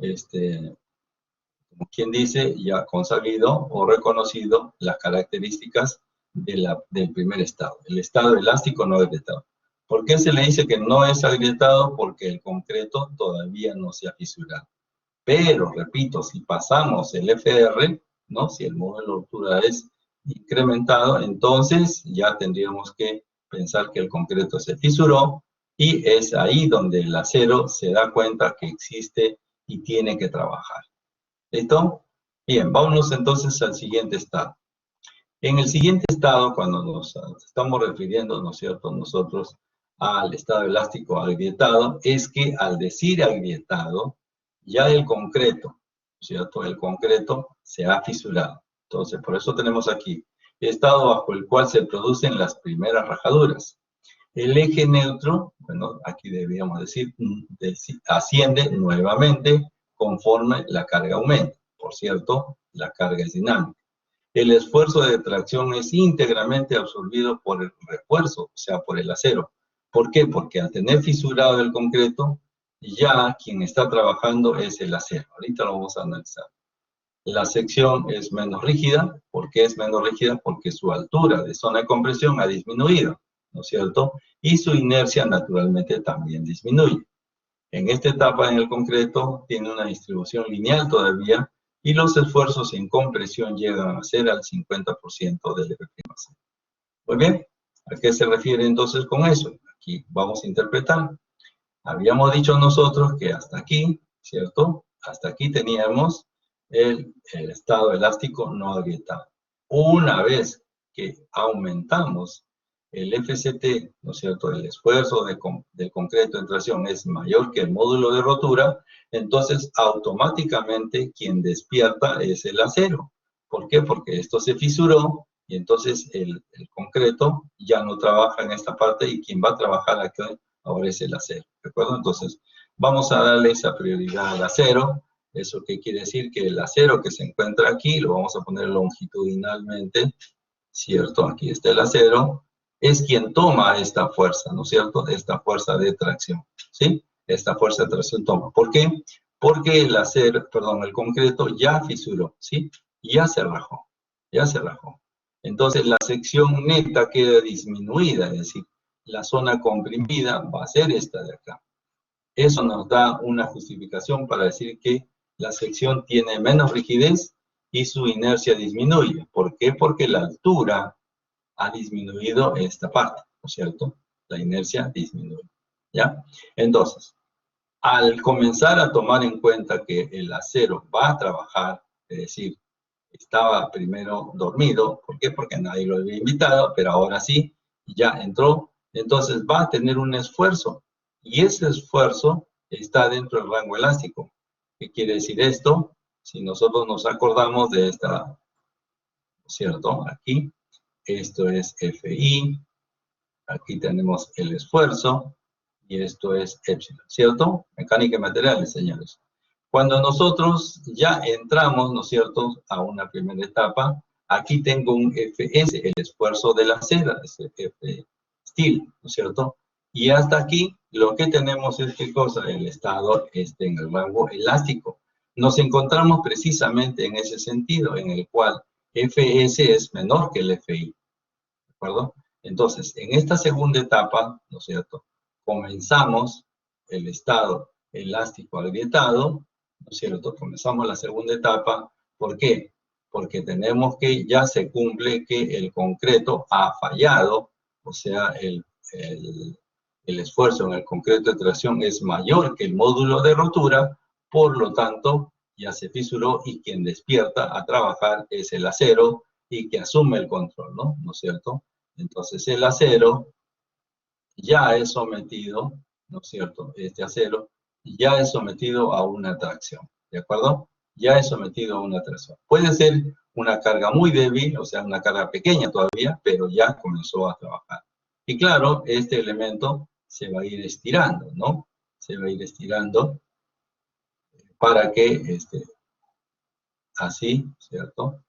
como quien dice, ya consabido o reconocido las características del primer estado, el estado elástico no agrietado. ¿Por qué se le dice que no es agrietado? Porque el concreto todavía no se ha fisurado. Pero, repito, si pasamos el FR, ¿no? Si el módulo de ruptura es incrementado, entonces ya tendríamos que pensar que el concreto se fisuró y es ahí donde el acero se da cuenta que existe y tiene que trabajar. ¿Listo? Bien, vámonos entonces al siguiente estado. En el siguiente estado, cuando nos estamos refiriendo, ¿no es cierto?, nosotros al estado elástico agrietado, es que al decir agrietado, ya el concreto, ¿cierto? El concreto se ha fisurado. Entonces, por eso tenemos aquí, estado bajo el cual se producen las primeras rajaduras. El eje neutro, bueno, aquí deberíamos decir, asciende nuevamente conforme la carga aumenta. Por cierto, la carga es dinámica. El esfuerzo de tracción es íntegramente absorbido por el refuerzo, o sea, por el acero. ¿Por qué? Porque al tener fisurado el concreto, ya quien está trabajando es el acero. Ahorita lo vamos a analizar. La sección es menos rígida. ¿Por qué es menos rígida? Porque su altura de zona de compresión ha disminuido, ¿no es cierto? Y su inercia naturalmente también disminuye. En esta etapa en el concreto tiene una distribución lineal todavía y los esfuerzos en compresión llegan a ser al 50% del F'. Muy bien, ¿a qué se refiere entonces con eso? Aquí vamos a interpretar. Habíamos dicho nosotros que hasta aquí, ¿cierto? Hasta aquí teníamos el estado elástico no agrietado. Una vez que aumentamos el FCT, ¿no es cierto?, el esfuerzo del concreto en tracción es mayor que el módulo de rotura, entonces automáticamente quien despierta es el acero. ¿Por qué? Porque esto se fisuró y entonces el concreto ya no trabaja en esta parte y quien va a trabajar aquí ahora es el acero, ¿de acuerdo? Entonces vamos a darle esa prioridad al acero. ¿Eso qué quiere decir? Que el acero que se encuentra aquí, lo vamos a poner longitudinalmente, ¿cierto? Aquí está el acero, es quien toma esta fuerza, ¿no es cierto? Esta fuerza de tracción, ¿sí? Esta fuerza de tracción toma. ¿Por qué? Porque el acero, perdón, el concreto ya fisuró, ¿sí? Ya se rajó, ya se rajó. Entonces la sección neta queda disminuida, es decir, la zona comprimida va a ser esta de acá. Eso nos da una justificación para decir que la sección tiene menos rigidez y su inercia disminuye. ¿Por qué? Porque la altura ha disminuido esta parte, ¿no es cierto? La inercia disminuye, ¿ya? Entonces, al comenzar a tomar en cuenta que el acero va a trabajar, es decir, estaba primero dormido, ¿por qué? Porque nadie lo había invitado, pero ahora sí, ya entró, entonces va a tener un esfuerzo, y ese esfuerzo está dentro del rango elástico. ¿Qué quiere decir esto? Si nosotros nos acordamos de esta, ¿cierto? Aquí, esto es FI, aquí tenemos el esfuerzo, y esto es epsilon, ¿cierto? Mecánica de materiales, señores. Cuando nosotros ya entramos, ¿no es cierto?, a una primera etapa, aquí tengo un Fs, el esfuerzo de la cera, es F steel, ¿no es cierto? Y hasta aquí lo que tenemos es, ¿qué cosa? El estado en el rango elástico. Nos encontramos precisamente en ese sentido, en el cual Fs es menor que el Fi, ¿de acuerdo? Entonces, en esta segunda etapa, ¿no es cierto?, comenzamos el estado elástico agrietado, ¿no es cierto? Comenzamos la segunda etapa. ¿Por qué? Porque tenemos que ya se cumple que el concreto ha fallado, o sea, el esfuerzo en el concreto de tracción es mayor que el módulo de rotura, por lo tanto, ya se fisuró y quien despierta a trabajar es el acero y que asume el control, ¿no? ¿No es cierto? Entonces el acero ya es sometido, ¿no es cierto? Este acero ya es sometido a una tracción, ¿de acuerdo? Ya es sometido a una tracción. Puede ser una carga muy débil, o sea, una carga pequeña todavía, pero ya comenzó a trabajar. Y claro, este elemento se va a ir estirando, ¿no? Se va a ir estirando para que, así, ¿cierto?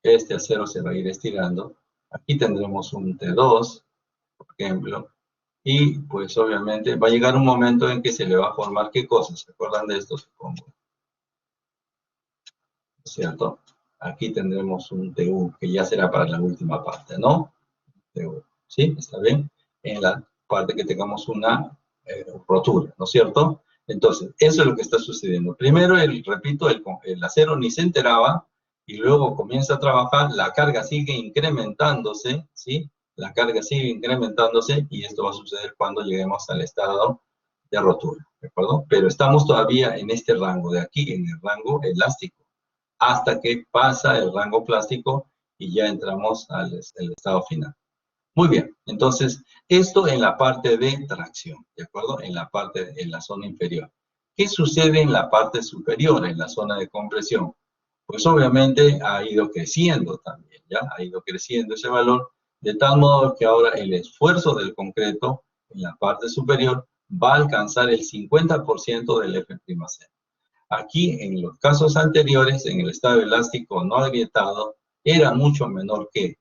Este acero se va a ir estirando. Aquí tendremos un T2, por ejemplo, y pues obviamente va a llegar un momento en que se le va a formar ¿qué cosas? ¿Se acuerdan de esto? Supongo, ¿cierto? Aquí tendremos un TU, que ya será para la última parte, ¿no? TU, ¿sí? ¿Está bien? En la parte que tengamos una rotura, ¿no es cierto? Entonces, eso es lo que está sucediendo. Primero, repito, el acero ni se enteraba, y luego comienza a trabajar, la carga sigue incrementándose, ¿sí? La carga sigue incrementándose, y esto va a suceder cuando lleguemos al estado de rotura, ¿de acuerdo? Pero estamos todavía en este rango de aquí, en el rango elástico, hasta que pasa el rango plástico y ya entramos al estado final. Muy bien, entonces, esto en la parte de tracción, ¿de acuerdo? En la zona inferior. ¿Qué sucede en la parte superior, en la zona de compresión? Pues obviamente ha ido creciendo también, ¿ya? Ha ido creciendo ese valor, de tal modo que ahora el esfuerzo del concreto en la parte superior va a alcanzar el 50% del F'C. Aquí, en los casos anteriores, en el estado elástico no agrietado, era mucho menor que,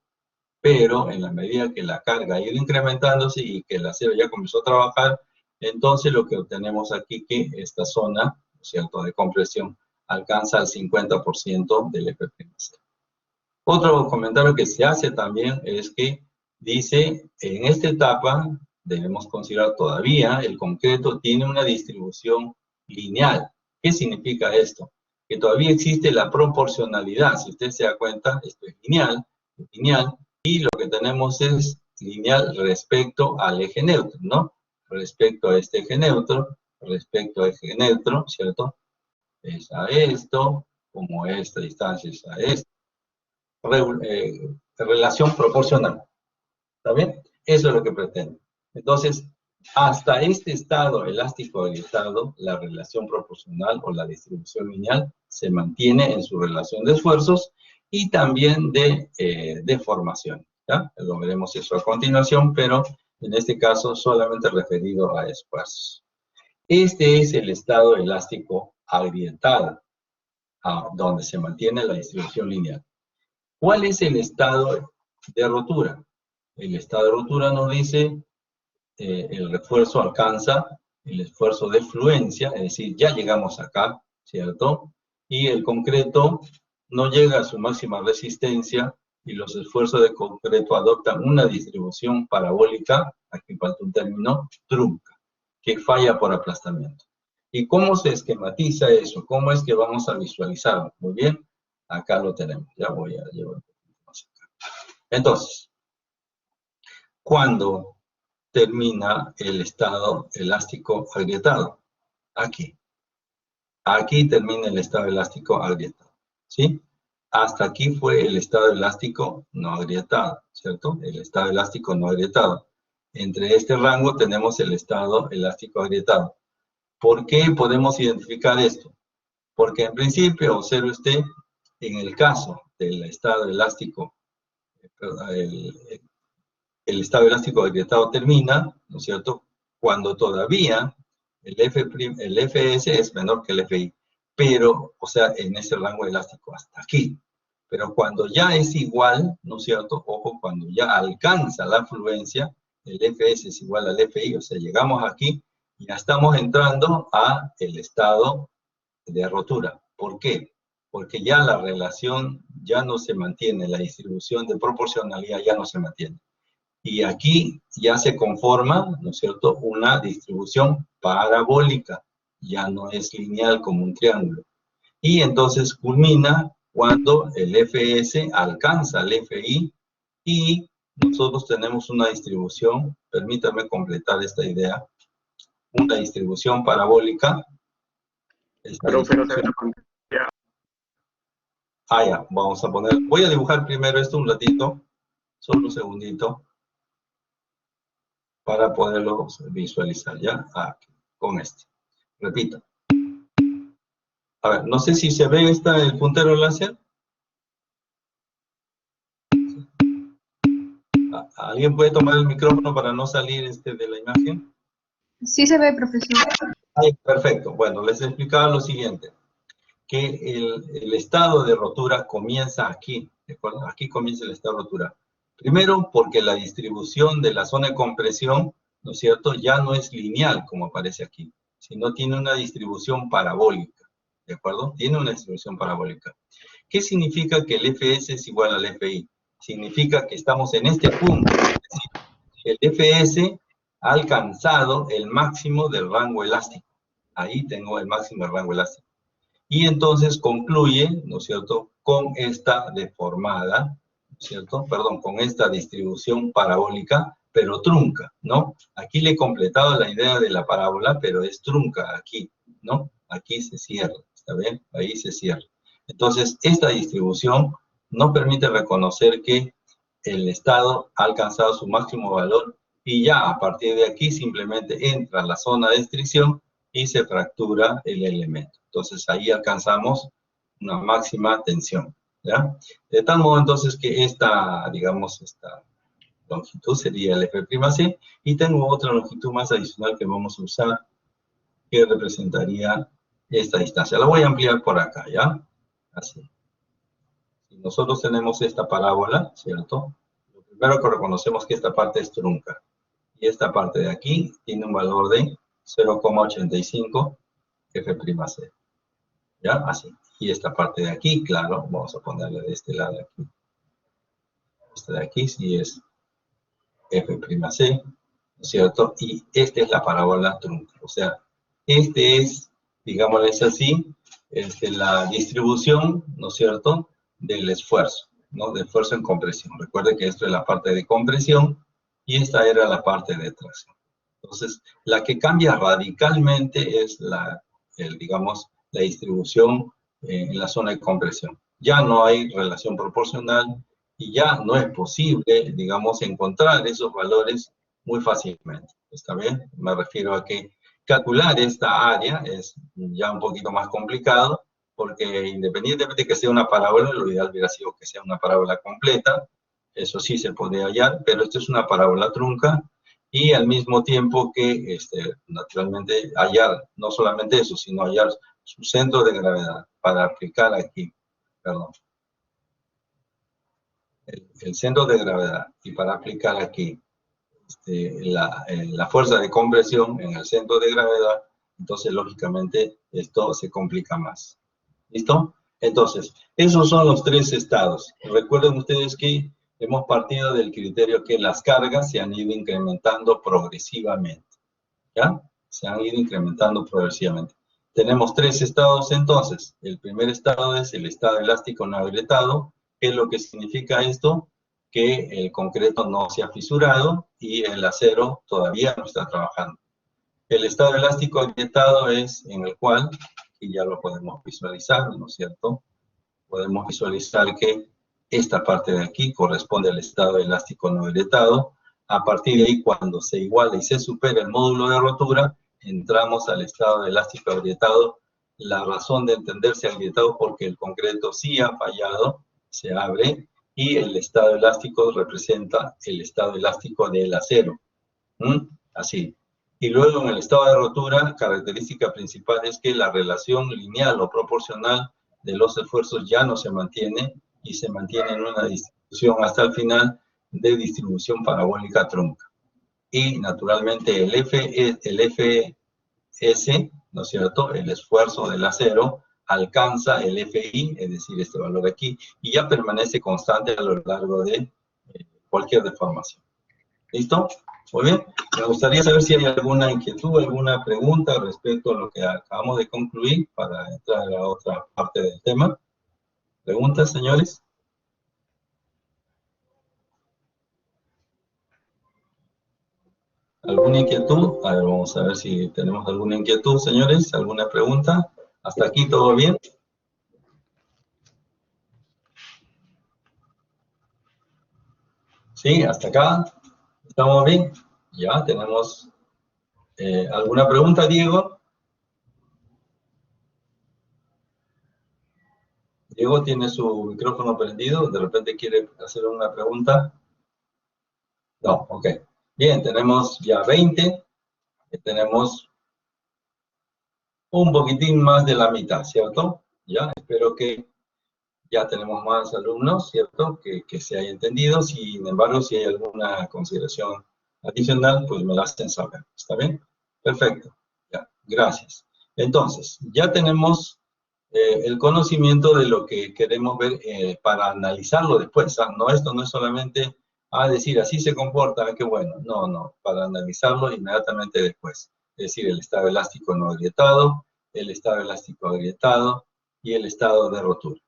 pero en la medida que la carga ha ido incrementándose y que el acero ya comenzó a trabajar, entonces lo que obtenemos aquí que esta zona, ¿no es cierto?, de compresión alcanza el 50% del F'C. Otro comentario que se hace también es que dice, en esta etapa debemos considerar todavía el concreto tiene una distribución lineal. ¿Qué significa esto? Que todavía existe la proporcionalidad. Si usted se da cuenta, esto es lineal, y lo que tenemos es lineal respecto al eje neutro, ¿no? Respecto a este eje neutro, ¿cierto? Es a esto, como esta distancia es a esto. Relación proporcional, ¿está bien? Eso es lo que pretende. Entonces, hasta este estado elástico agrietado, la relación proporcional o la distribución lineal se mantiene en su relación de esfuerzos y también de deformación. ¿Ya? Lo veremos eso a continuación, pero en este caso solamente referido a esfuerzos. Este es el estado elástico agrietado, donde se mantiene la distribución lineal. ¿Cuál es el estado de rotura? El estado de rotura nos dice el refuerzo alcanza el esfuerzo de fluencia, es decir, ya llegamos acá, ¿cierto? Y el concreto no llega a su máxima resistencia y los esfuerzos de concreto adoptan una distribución parabólica, aquí falta un término, trunca, que falla por aplastamiento. ¿Y cómo se esquematiza eso? ¿Cómo es que vamos a visualizarlo? Muy bien, acá lo tenemos. Ya voy a llevar un poquito más acá. Entonces, cuando termina el estado elástico agrietado? Aquí. Aquí termina el estado elástico agrietado. ¿Sí? Hasta aquí fue el estado elástico no agrietado, ¿cierto? El estado elástico no agrietado. Entre este rango tenemos el estado elástico agrietado. ¿Por qué podemos identificar esto? Porque en principio, observe usted, en el caso del estado elástico, el estado elástico agrietado termina, ¿no es cierto?, cuando todavía el Fs es menor que el Fi, pero, o sea, en ese rango elástico hasta aquí. Pero cuando ya es igual, ¿no es cierto?, ojo, cuando ya alcanza la fluencia, el Fs es igual al Fi, o sea, llegamos aquí y ya estamos entrando a el estado de rotura. ¿Por qué? Porque ya la relación ya no se mantiene, la distribución de proporcionalidad ya no se mantiene. Y aquí ya se conforma, ¿no es cierto?, una distribución parabólica, ya no es lineal como un triángulo. Y entonces culmina cuando el Fs alcanza el Fi y nosotros tenemos una distribución, permítame completar esta idea, una distribución parabólica. Ya, vamos a poner, voy a dibujar primero esto un ratito, solo un segundito, para poderlo visualizar, ¿ya? Aquí, con este. Repito. A ver, no sé si se ve el puntero láser. ¿Alguien puede tomar el micrófono para no salir de la imagen? Sí se ve, profesor. Perfecto. Bueno, les explicaba lo siguiente, que el estado de rotura comienza aquí, ¿de acuerdo? Aquí comienza el estado de rotura. Primero, porque la distribución de la zona de compresión, ¿no es cierto?, ya no es lineal, como aparece aquí, sino tiene una distribución parabólica, ¿de acuerdo? Tiene una distribución parabólica. ¿Qué significa que el Fs es igual al Fi? Significa que estamos en este punto, es decir, el Fs ha alcanzado el máximo del rango elástico. Ahí tengo el máximo del rango elástico. Y entonces concluye, ¿no es cierto?, con esta deformada, ¿no es cierto?, perdón, con esta distribución parabólica, pero trunca, ¿no? Aquí le he completado la idea de la parábola, pero es trunca aquí, ¿no? Aquí se cierra, ¿está bien? Ahí se cierra. Entonces, esta distribución no permite reconocer que el estado ha alcanzado su máximo valor y ya a partir de aquí simplemente entra a la zona de estricción y se fractura el elemento. Entonces ahí alcanzamos una máxima tensión, ¿ya? De tal modo entonces que esta, digamos, esta longitud sería el F'C y tengo otra longitud más adicional que vamos a usar que representaría esta distancia. La voy a ampliar por acá, ¿ya? Así. Si nosotros tenemos esta parábola, ¿cierto? Lo primero que reconocemos que esta parte es trunca. Y esta parte de aquí tiene un valor de 0,85 F'C. ¿Ya? Así. Y esta parte de aquí, claro, vamos a ponerle de este lado aquí. Este de aquí sí es F'C, ¿no es cierto? Y esta es la parábola trunca. O sea, este es, digámosles así, la distribución, ¿no es cierto?, del esfuerzo, ¿no? De esfuerzo en compresión. Recuerde que esto es la parte de compresión y esta era la parte de tracción. Entonces, la que cambia radicalmente es digamos, la distribución en la zona de compresión. Ya no hay relación proporcional y ya no es posible, digamos, encontrar esos valores muy fácilmente. ¿Está bien? Me refiero a que calcular esta área es ya un poquito más complicado, porque independientemente de que sea una parábola, lo ideal hubiera sido que sea una parábola completa, eso sí se podría hallar, pero esto es una parábola trunca, y al mismo tiempo que, naturalmente, hallar no solamente eso, sino hallar su centro de gravedad para aplicar aquí, perdón, el centro de gravedad, y para aplicar aquí la fuerza de compresión en el centro de gravedad, entonces lógicamente esto se complica más. ¿Listo? Entonces, esos son los tres estados. Recuerden ustedes que hemos partido del criterio que las cargas se han ido incrementando progresivamente. ¿Ya? Se han ido incrementando progresivamente. Tenemos tres estados entonces. El primer estado es el estado elástico no agrietado. ¿Qué es lo que significa esto? Que el concreto no se ha fisurado y el acero todavía no está trabajando. El estado elástico agrietado es en el cual, y ya lo podemos visualizar, ¿no es cierto? Podemos visualizar que esta parte de aquí corresponde al estado elástico no agrietado. A partir de ahí, cuando se iguala y se supera el módulo de rotura, entramos al estado elástico agrietado. La razón de entenderse agrietado porque el concreto sí ha fallado, se abre, y el estado elástico representa el estado elástico del acero. Así. Y luego en el estado de rotura, característica principal es que la relación lineal o proporcional de los esfuerzos ya no se mantiene y se mantiene en una distribución hasta el final de distribución parabólica trunca. Y naturalmente el FS, ¿no es cierto? El esfuerzo del acero alcanza el FI, es decir, este valor aquí, y ya permanece constante a lo largo de cualquier deformación. ¿Listo? Muy bien. Me gustaría saber si hay alguna inquietud, alguna pregunta respecto a lo que acabamos de concluir para entrar a la otra parte del tema. ¿Preguntas, señores? ¿Alguna inquietud? A ver, vamos a ver si tenemos alguna inquietud, señores. ¿Alguna pregunta? ¿Hasta aquí todo bien? ¿Sí? ¿Hasta acá? ¿Estamos bien? Ya, tenemos... ¿alguna pregunta, Diego? Diego tiene su micrófono prendido. ¿De repente quiere hacer una pregunta? No, ok. Bien, tenemos ya 20. Tenemos un poquitín más de la mitad, ¿cierto? Ya, espero que ya tenemos más alumnos, ¿cierto? Que se haya entendido. Sin embargo, si hay alguna consideración adicional, pues me la hacen saber. ¿Está bien? Perfecto. Ya, gracias. Entonces, ya tenemos el conocimiento de lo que queremos ver para analizarlo después. No, esto no es solamente decir así se comporta, qué bueno. No, no, para analizarlo inmediatamente después. Es decir, el estado elástico no agrietado, el estado elástico agrietado y el estado de rotura.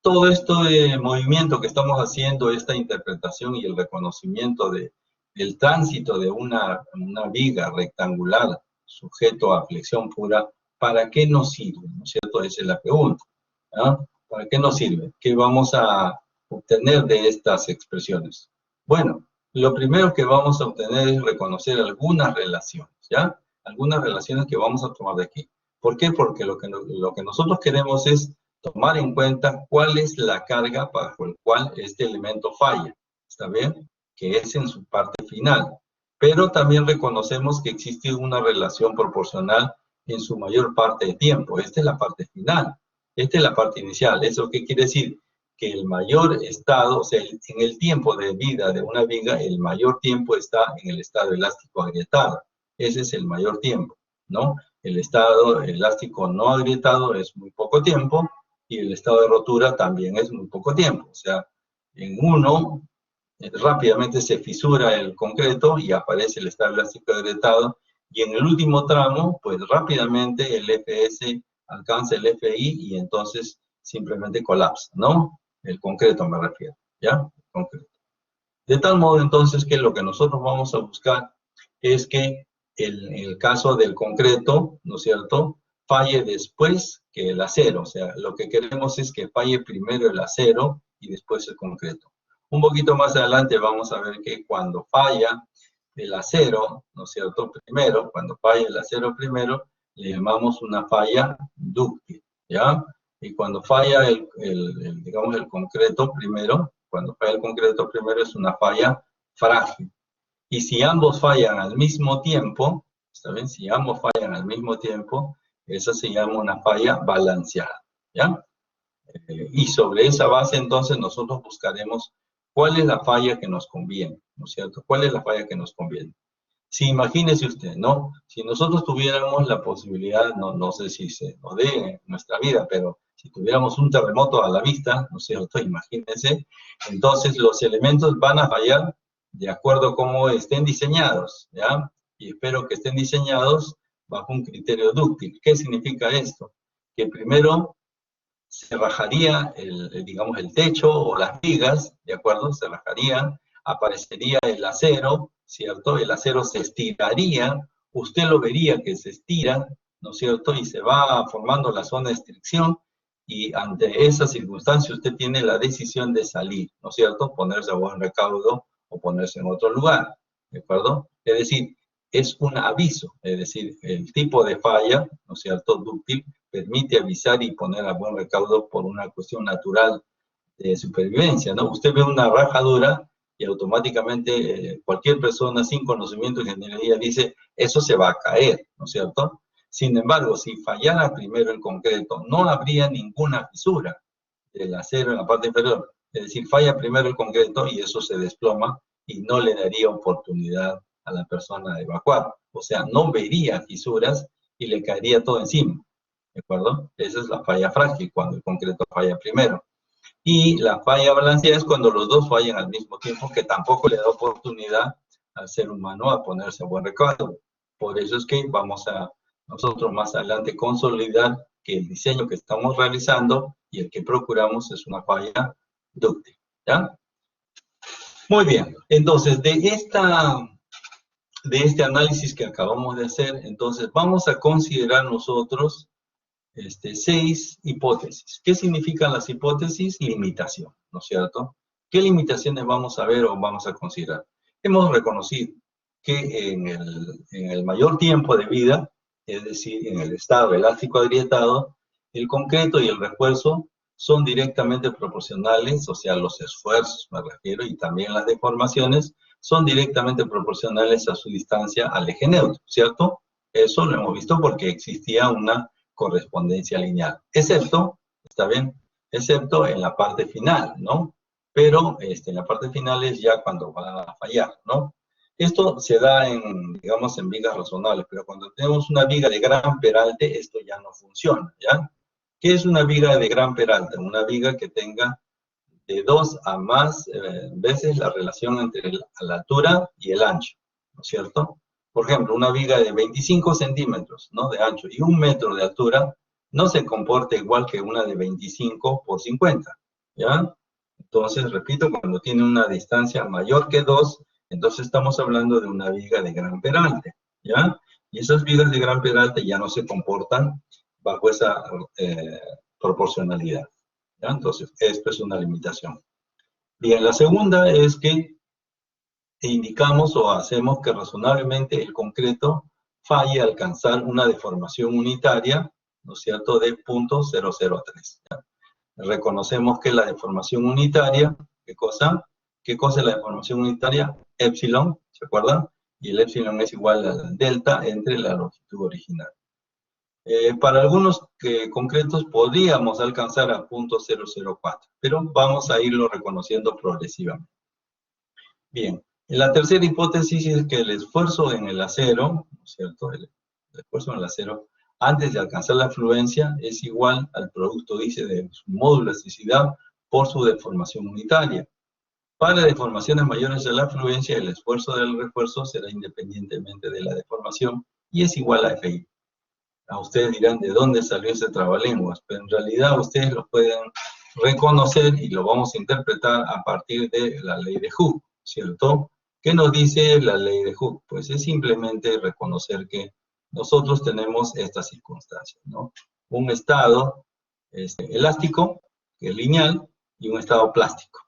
Todo esto de movimiento que estamos haciendo, esta interpretación y el reconocimiento del tránsito de una viga rectangular sujeto a flexión pura, ¿para qué nos sirve? ¿No es cierto? Esa es la pregunta. ¿No? ¿Para qué nos sirve? ¿Qué vamos a obtener de estas expresiones? Bueno, lo primero que vamos a obtener es reconocer algunas relaciones, ¿ya? Algunas relaciones que vamos a tomar de aquí. ¿Por qué? Porque lo que nosotros queremos es tomar en cuenta cuál es la carga bajo el cual este elemento falla, ¿está bien? Que es en su parte final. Pero también reconocemos que existe una relación proporcional en su mayor parte de tiempo. Esta es la parte final. Esta es la parte inicial. ¿Eso qué quiere decir? Que el mayor estado, o sea, en el tiempo de vida de una viga, el mayor tiempo está en el estado elástico agrietado. Ese es el mayor tiempo, ¿no? El estado elástico no agrietado es muy poco tiempo, y el estado de rotura también es muy poco tiempo. O sea, en uno rápidamente se fisura el concreto y aparece el estado elástico agrietado, y en el último tramo, pues rápidamente el FS alcanza el FI y entonces simplemente colapsa, ¿no? El concreto me refiero, ¿ya? El concreto. De tal modo entonces que lo que nosotros vamos a buscar es que en el caso del concreto, ¿no es cierto?, falle después que el acero. O sea, lo que queremos es que falle primero el acero y después el concreto. Un poquito más adelante vamos a ver que cuando falla el acero, ¿no es cierto? Primero, cuando falla el acero primero, le llamamos una falla dúctil, ¿ya? Y cuando falla digamos, el concreto primero, cuando falla el concreto primero es una falla frágil. Y si ambos fallan al mismo tiempo, ¿está bien? Si ambos fallan al mismo tiempo, esa se llama una falla balanceada, ¿ya? Y sobre esa base, entonces, nosotros buscaremos cuál es la falla que nos conviene, ¿no es cierto? ¿Cuál es la falla que nos conviene? Si imagínese usted, ¿no? Si nosotros tuviéramos la posibilidad, no sé si se nos dé en nuestra vida, pero si tuviéramos un terremoto a la vista, ¿no es cierto? Imagínense, entonces los elementos van a fallar de acuerdo a cómo estén diseñados, ¿ya? Y espero que estén diseñados bajo un criterio dúctil. ¿Qué significa esto? Que primero se rajaría, digamos, el techo o las vigas, ¿de acuerdo? Se rajarían, aparecería el acero, ¿cierto? El acero se estiraría, usted lo vería que se estira, ¿no es cierto? Y se va formando la zona de estricción, y ante esa circunstancia usted tiene la decisión de salir, ¿no es cierto? Ponerse a buen recaudo o ponerse en otro lugar, ¿de acuerdo? Es decir, es un aviso, es decir, el tipo de falla, ¿no es cierto?, dúctil, permite avisar y poner a buen recaudo por una cuestión natural de supervivencia, ¿no? Usted ve una rajadura y automáticamente cualquier persona sin conocimiento de ingeniería dice, eso se va a caer, ¿no es cierto? Sin embargo, si fallara primero el concreto, no habría ninguna fisura del acero en la parte inferior. Es decir, falla primero el concreto y eso se desploma y no le daría oportunidad a la persona de evacuar. O sea, no vería fisuras y le caería todo encima. ¿De acuerdo? Esa es la falla frágil, cuando el concreto falla primero. Y la falla balanceada es cuando los dos fallan al mismo tiempo, que tampoco le da oportunidad al ser humano a ponerse a buen recaudo. Por eso es que vamos a nosotros más adelante consolidar que el diseño que estamos realizando y el que procuramos es una falla dúctil, ¿ya? Muy bien, entonces de este análisis que acabamos de hacer, entonces vamos a considerar nosotros 6 hipótesis. ¿Qué significan las hipótesis? Limitación, ¿no es cierto? ¿Qué limitaciones vamos a ver o vamos a considerar? Hemos reconocido que en el mayor tiempo de vida, es decir, en el estado elástico agrietado, el concreto y el refuerzo son directamente proporcionales, o sea, los esfuerzos, me refiero, y también las deformaciones, son directamente proporcionales a su distancia al eje neutro, ¿cierto? Eso lo hemos visto porque existía una correspondencia lineal, excepto, ¿está bien? Excepto en la parte final, ¿no? Pero en la parte final es ya cuando va a fallar, ¿no? Esto se da digamos, en vigas razonables, pero cuando tenemos una viga de gran peralte, esto ya no funciona, ¿ya? ¿Qué es una viga de gran peralte? Una viga que tenga de 2 a más veces la relación entre la altura y el ancho, ¿no es cierto? Por ejemplo, una viga de 25 centímetros, ¿no?, de ancho y 1 metro de altura no se comporta igual que una de 25 por 50, ¿ya? Entonces, repito, cuando tiene una distancia mayor que 2, entonces estamos hablando de una viga de gran peralte, ¿ya? Y esas vigas de gran peralte ya no se comportan bajo esa proporcionalidad, ¿ya? Entonces, esto es una limitación. Bien, la segunda es que indicamos o hacemos que razonablemente el concreto falle al alcanzar una deformación unitaria, ¿no es cierto?, de 0.003. ¿ya? Reconocemos que la deformación unitaria, ¿qué cosa? ¿Qué cosa es la deformación unitaria? Epsilon, ¿se acuerdan? Y el epsilon es igual al delta entre la longitud original. Para algunos concretos podríamos alcanzar a 0.004, pero vamos a irlo reconociendo progresivamente. Bien, la tercera hipótesis es que el esfuerzo en el acero, ¿no es cierto? El esfuerzo en el acero, antes de alcanzar la fluencia, es igual al producto, dice, de su módulo de elasticidad por su deformación unitaria. Para deformaciones mayores de la fluencia, el esfuerzo del refuerzo será independientemente de la deformación y es igual a Fi. A ustedes dirán de dónde salió ese trabalenguas, pero en realidad ustedes lo pueden reconocer y lo vamos a interpretar a partir de la ley de Hooke, ¿cierto? ¿Qué nos dice la ley de Hooke? Pues es simplemente reconocer que nosotros tenemos estas circunstancias, ¿no? Un estado elástico, que es lineal, y un estado plástico.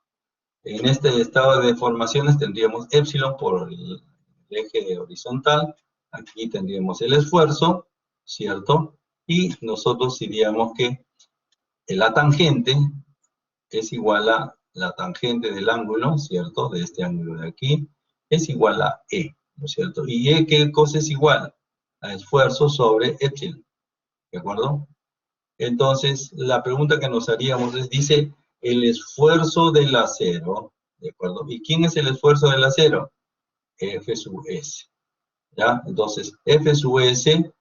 En este estado de deformaciones tendríamos epsilon por el eje horizontal, aquí tendríamos el esfuerzo, ¿cierto? Y nosotros diríamos que la tangente es igual a la tangente del ángulo, ¿cierto? De este ángulo de aquí, es igual a E, ¿no es cierto? ¿Y E qué cosa es igual? A esfuerzo sobre epsilon, ¿de acuerdo? Entonces, la pregunta que nos haríamos es, dice, el esfuerzo del acero, ¿de acuerdo? ¿Y quién es el esfuerzo del acero? F sub S, ¿ya? Entonces, F sub S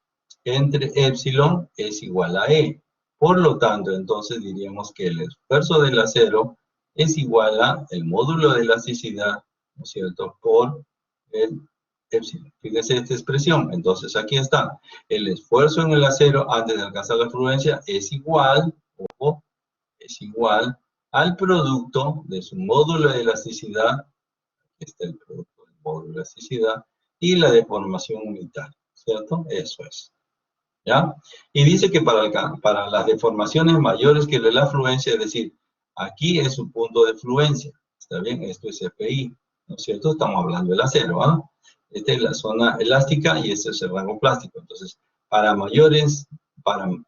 entre epsilon es igual a E. Por lo tanto, entonces diríamos que el esfuerzo del acero es igual a el módulo de elasticidad, ¿no es cierto?, por el epsilon. Fíjense esta expresión. Entonces, aquí está. El esfuerzo en el acero antes de alcanzar la fluencia es igual, ojo, es igual al producto de su módulo de elasticidad, aquí está el producto del módulo de elasticidad, y la deformación unitaria, ¿cierto? Eso es. ¿Ya? Y dice que para las deformaciones mayores que la fluencia, es decir, aquí es un punto de fluencia, ¿está bien? Esto es FI, ¿no es cierto? Estamos hablando del acero, ¿ah? Esta es la zona elástica y este es el rango plástico. Entonces, para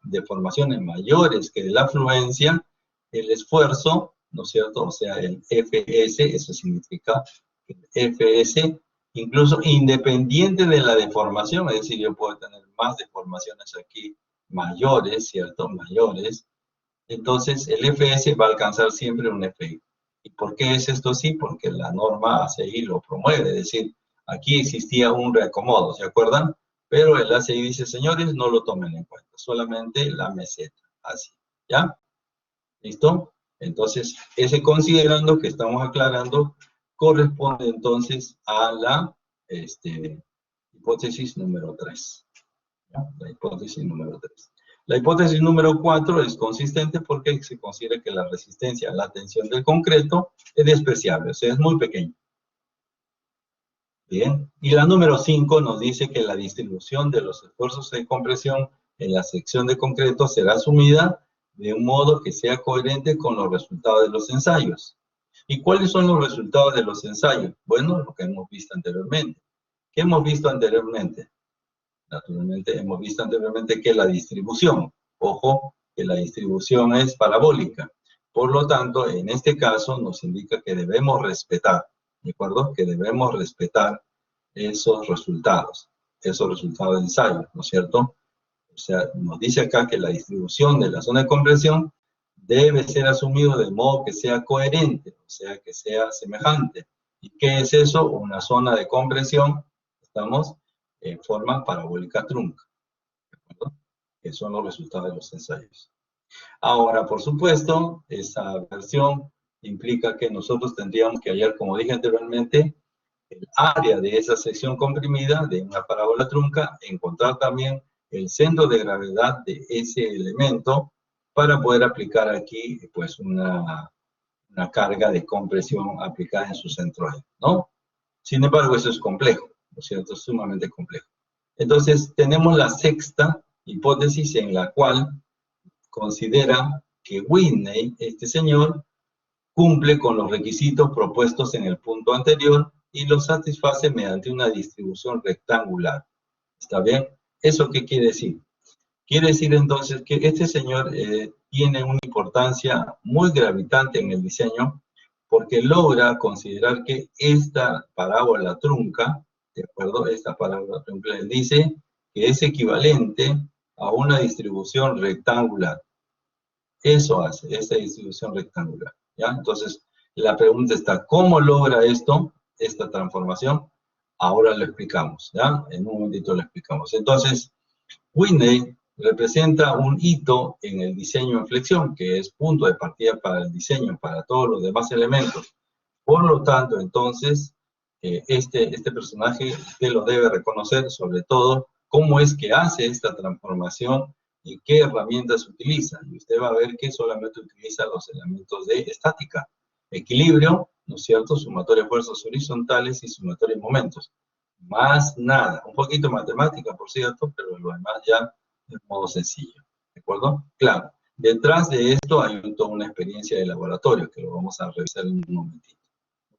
deformaciones mayores que la fluencia, el esfuerzo, ¿no es cierto? O sea, el FS, eso significa que el FS incluso independiente de la deformación, es decir, yo puedo tener más deformaciones aquí mayores, ¿cierto? Mayores. Entonces, el FS va a alcanzar siempre un FI. ¿Y por qué es esto así? Porque la norma ACI lo promueve, es decir, aquí existía un reacomodo, ¿se acuerdan? Pero el ACI dice, señores, no lo tomen en cuenta, solamente la meseta, así, ¿ya? ¿Listo? Entonces, ese considerando que estamos aclarando, corresponde entonces a la hipótesis número 3. ¿Ya? La hipótesis número 3. La hipótesis número 4 es consistente porque se considera que la resistencia a la tensión del concreto es despreciable, o sea, es muy pequeña. Bien. Y la número 5 nos dice que la distribución de los esfuerzos de compresión en la sección de concreto será asumida de un modo que sea coherente con los resultados de los ensayos. ¿Y cuáles son los resultados de los ensayos? Bueno, lo que hemos visto anteriormente. ¿Qué hemos visto anteriormente? Naturalmente, hemos visto anteriormente que la distribución, ojo, que la distribución es parabólica. Por lo tanto, en este caso nos indica que debemos respetar, ¿de acuerdo? Que debemos respetar esos resultados de ensayo, ¿no es cierto? O sea, nos dice acá que la distribución de la zona de compresión debe ser asumido de modo que sea coherente, o sea, que sea semejante. ¿Y qué es eso? Una zona de compresión, estamos en forma parabólica trunca, ¿de acuerdo? Que son los resultados de los ensayos. Ahora, por supuesto, esa versión implica que nosotros tendríamos que hallar, como dije anteriormente, el área de esa sección comprimida de una parábola trunca, encontrar también el centro de gravedad de ese elemento para poder aplicar aquí pues una carga de compresión aplicada en su centro, ¿no? Sin embargo, eso es complejo, ¿no es cierto? Es sumamente complejo. Entonces, tenemos la sexta hipótesis en la cual considera que Whitney, este señor, cumple con los requisitos propuestos en el punto anterior y los satisface mediante una distribución rectangular. ¿Está bien? ¿Eso qué quiere decir? Quiere decir entonces que este señor tiene una importancia muy gravitante en el diseño porque logra considerar que esta parábola trunca, ¿de acuerdo? Esta parábola trunca dice que es equivalente a una distribución rectangular. Eso hace, esta distribución rectangular, ¿ya? Entonces, la pregunta está, ¿cómo logra esto, esta transformación? Ahora lo explicamos, ¿ya? En un momentito lo explicamos. Entonces, Whitney representa un hito en el diseño en flexión, que es punto de partida para el diseño, para todos los demás elementos. Por lo tanto, entonces, este personaje usted lo debe reconocer, sobre todo, cómo es que hace esta transformación y qué herramientas utiliza. Y usted va a ver que solamente utiliza los elementos de estática, equilibrio, ¿no es cierto?, sumatoria de fuerzas horizontales y sumatoria de momentos. Más nada, un poquito de matemática, por cierto, pero lo demás ya de modo sencillo, ¿de acuerdo? Claro, detrás de esto hay toda una experiencia de laboratorio que lo vamos a revisar en un momentito.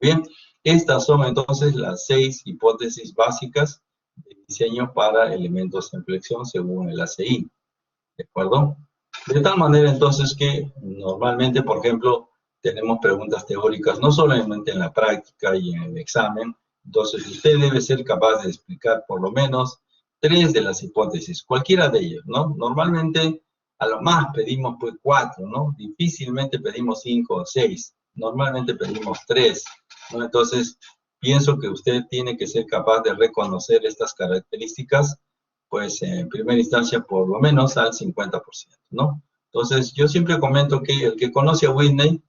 Bien, estas son entonces las 6 hipótesis básicas de diseño para elementos en flexión según el ACI. ¿De acuerdo? De tal manera entonces que normalmente, por ejemplo, tenemos preguntas teóricas, no solamente en la práctica y en el examen. Entonces usted debe ser capaz de explicar por lo menos 3 de las hipótesis, cualquiera de ellas, ¿no? Normalmente a lo más pedimos pues 4, ¿no? Difícilmente pedimos 5 o 6, normalmente pedimos 3, ¿no? Entonces pienso que usted tiene que ser capaz de reconocer estas características pues en primera instancia por lo menos al 50%, ¿no? Entonces, yo siempre comento que el que conoce a Whitney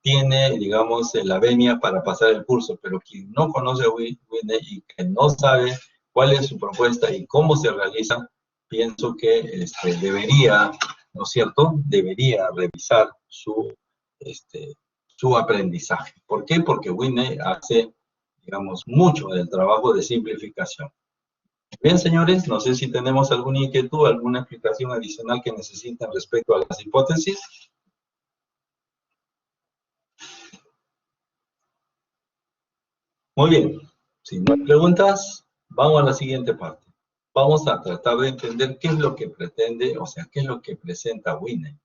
tiene, digamos, la venia para pasar el curso, pero quien no conoce a Whitney y que no sabe cuál es su propuesta y cómo se realiza, pienso que debería, ¿no es cierto?, debería revisar su aprendizaje. ¿Por qué? Porque Whitney hace, digamos, mucho del trabajo de simplificación. Bien, señores, no sé si tenemos alguna inquietud, alguna explicación adicional que necesiten respecto a las hipótesis. Muy bien, si no hay preguntas, vamos a la siguiente parte. Vamos a tratar de entender qué es lo que pretende, o sea, qué es lo que presenta Whitney.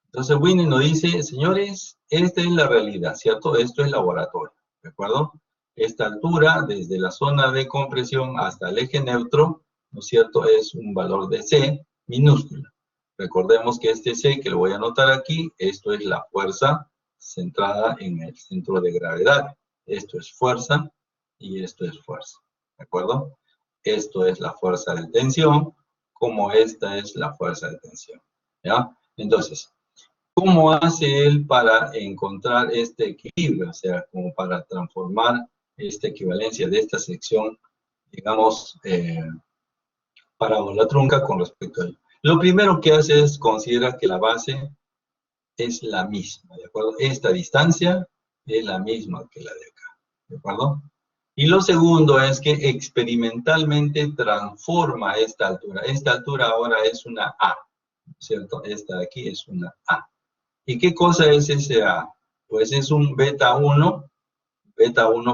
Entonces, Whitney nos dice, señores, esta es la realidad, ¿cierto? Esto es laboratorio, ¿de acuerdo? Esta altura, desde la zona de compresión hasta el eje neutro, ¿no es cierto?, es un valor de C minúscula. Recordemos que este C, que lo voy a anotar aquí, esto es la fuerza centrada en el centro de gravedad. Esto es fuerza y esto es fuerza, ¿de acuerdo? Esto es la fuerza de tensión, como esta es la fuerza de tensión, ¿ya? Entonces, ¿cómo hace él para encontrar este equilibrio? O sea, como para transformar esta equivalencia de esta sección, digamos, parábola trunca con respecto a él. Lo primero que hace es considerar que la base es la misma, ¿de acuerdo? Esta distancia es la misma que la de acá, ¿de acuerdo? Y lo segundo es que experimentalmente transforma esta altura. Esta altura ahora es una A, ¿cierto? Esta de aquí es una A. ¿Y qué cosa es ese A? Pues es un beta 1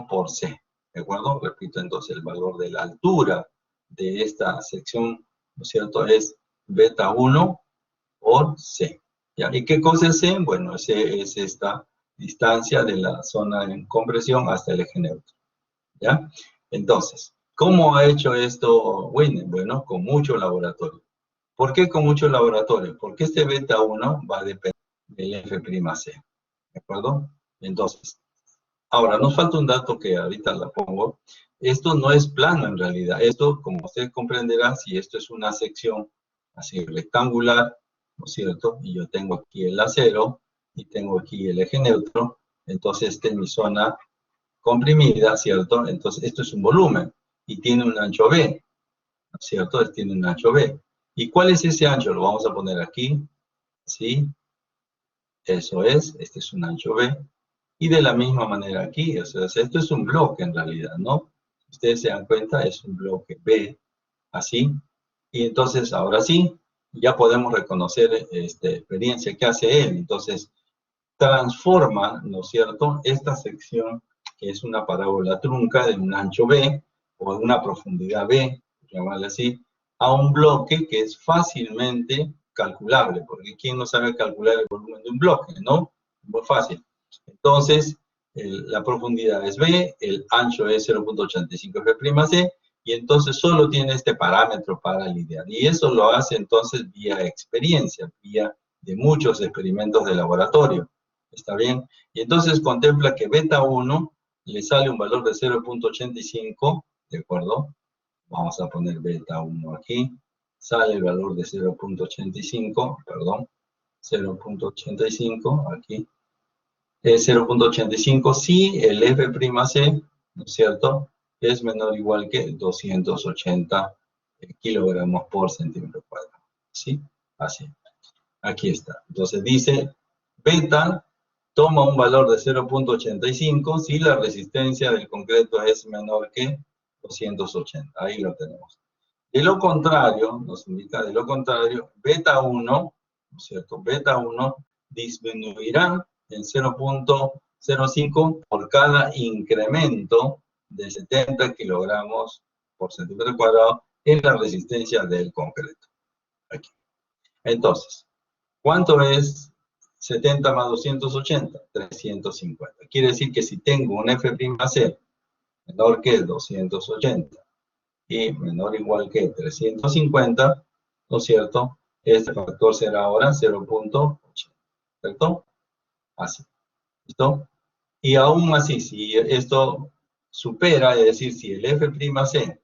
por C, ¿de acuerdo? Repito, entonces el valor de la altura de esta sección, ¿no es cierto? Es beta 1 por C. ¿Ya? ¿Y qué cosa es C? Bueno, C es esta distancia de la zona en compresión hasta el eje neutro, ¿ya? Entonces, ¿cómo ha hecho esto Whitney? Bueno, con mucho laboratorio. ¿Por qué con mucho laboratorio? Porque este beta 1 va a depender del F'C, ¿de acuerdo? Entonces, ahora nos falta un dato que ahorita la pongo. Esto no es plano en realidad. Esto, como usted comprenderá, si esto es una sección así rectangular, ¿no es cierto? Y yo tengo aquí el acero y tengo aquí el eje neutro, entonces esta es mi zona comprimida, ¿cierto? Entonces esto es un volumen y tiene un ancho B, ¿no es cierto? Tiene un ancho B. ¿Y cuál es ese ancho? Lo vamos a poner aquí, ¿sí? Eso es, este es un ancho B. Y de la misma manera aquí, o sea, esto es un bloque en realidad, ¿no? Ustedes se dan cuenta, es un bloque B, así. Y entonces, ahora sí, ya podemos reconocer esta experiencia que hace él. Entonces, transforma, ¿no es cierto?, esta sección, que es una parábola trunca de un ancho B, o de una profundidad B, llamarle así, a un bloque que es fácilmente calculable, porque ¿quién no sabe calcular el volumen de un bloque, no? Muy fácil. Entonces, la profundidad es B, el ancho es 0.85 F'C, y entonces solo tiene este parámetro para lidiar. Y eso lo hace entonces vía experiencia, vía de muchos experimentos de laboratorio. ¿Está bien? Y entonces contempla que beta 1 le sale un valor de 0.85, ¿de acuerdo? Vamos a poner beta 1 aquí. Sale el valor de 0.85, perdón, 0.85 aquí. Es 0.85 si el F'C, ¿no es cierto?, es menor o igual que 280 kilogramos por centímetro cuadrado. ¿Sí? Así. Aquí está. Entonces dice, beta toma un valor de 0.85 si la resistencia del concreto es menor que 280. Ahí lo tenemos. De lo contrario, nos indica de lo contrario, beta 1, ¿no es cierto? Beta 1 disminuirá en 0.85 0,5 por cada incremento de 70 kilogramos por centímetro cuadrado en la resistencia del concreto. Aquí. Entonces, ¿cuánto es 70 más 280? 350. Quiere decir que si tengo un F'C menor que 280 y menor o igual que 350, ¿no es cierto? Este factor será ahora 0.80, ¿cierto? Así, ¿listo? Y aún así, si esto supera, es decir, si el F'C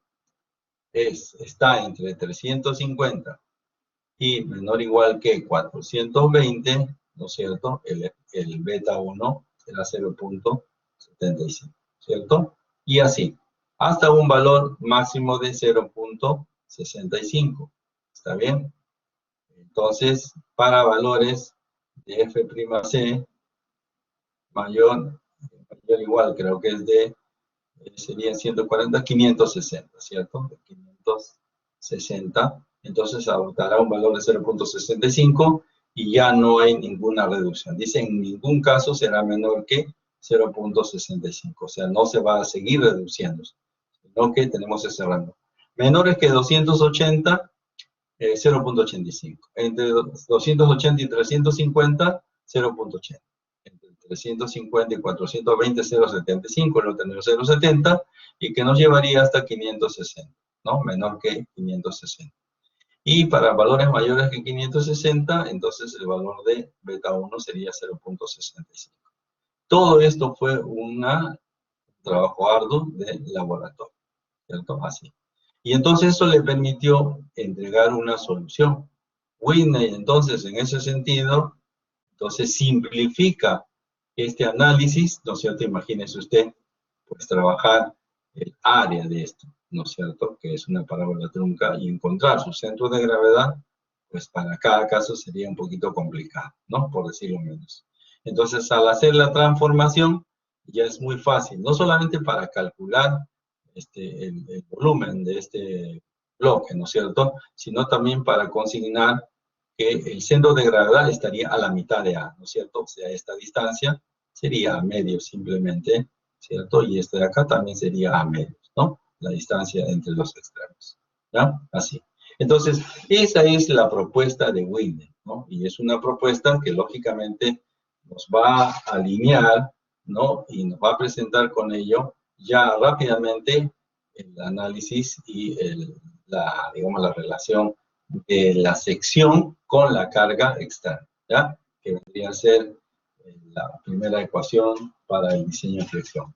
está entre 350 y menor o igual que 420, ¿no es cierto? El beta 1 será 0.75, ¿cierto? Y así, hasta un valor máximo de 0.65, ¿está bien? Entonces, para valores de F'C mayor o igual, creo que es de, serían 140, 560, ¿cierto? 560, entonces adoptará un valor de 0.65 y ya no hay ninguna reducción. Dice, en ningún caso será menor que 0.65, o sea, no se va a seguir reduciendo, sino que tenemos ese rango. Menores que 280, 0.85. Entre 280 y 350, 0.80. Entre 350 y 420, 0.75, no tener 0.70, y que nos llevaría hasta 560, ¿no? Menor que 560. Y para valores mayores que 560, entonces el valor de beta 1 sería 0.65. Todo esto fue un trabajo arduo de laboratorio, ¿cierto? Así. Y entonces eso le permitió entregar una solución. Whitney, entonces, en ese sentido, entonces simplifica este análisis, ¿no es cierto? Imagínese usted, pues trabajar el área de esto, ¿no es cierto? Que es una parábola trunca y encontrar su centro de gravedad, pues para cada caso sería un poquito complicado, ¿no? Por decirlo menos. Entonces, al hacer la transformación, ya es muy fácil, no solamente para calcular el volumen de este bloque, ¿no es cierto? Sino también para consignar que el centro de gravedad estaría a la mitad de A, ¿no es cierto? O sea, esta distancia sería a medio simplemente, ¿cierto? Y este de acá también sería a medio, ¿no? La distancia entre los extremos, ¿ya? Así. Entonces, esa es la propuesta de Whitney, ¿no? Y es una propuesta que lógicamente nos va a alinear, ¿no? Y nos va a presentar con ello ya rápidamente el análisis y digamos, la relación de la sección con la carga externa, ¿ya? Que vendría a ser la primera ecuación para el diseño de flexión.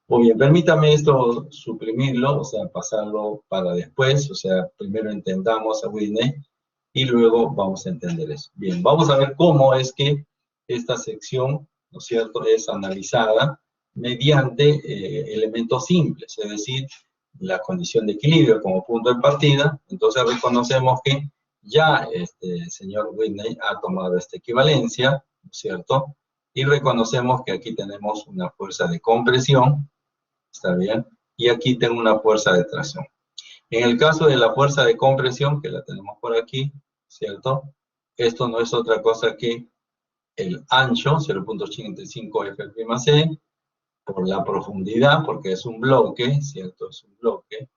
Muy bien, permítame esto suprimirlo, o sea, pasarlo para después, o sea, primero entendamos a Whitney y luego vamos a entender eso. Bien, vamos a ver cómo es que esta sección, ¿no es cierto?, es analizada mediante elementos simples, es decir, la condición de equilibrio como punto de partida. Entonces reconocemos que ya el señor Whitney ha tomado esta equivalencia, ¿no es cierto? Y reconocemos que aquí tenemos una fuerza de compresión, ¿está bien? Y aquí tengo una fuerza de tracción. En el caso de la fuerza de compresión, que la tenemos por aquí, ¿cierto? Esto no es otra cosa que el ancho, 0.85 F'C, por la profundidad, porque es un bloque, ¿cierto? Es un bloque,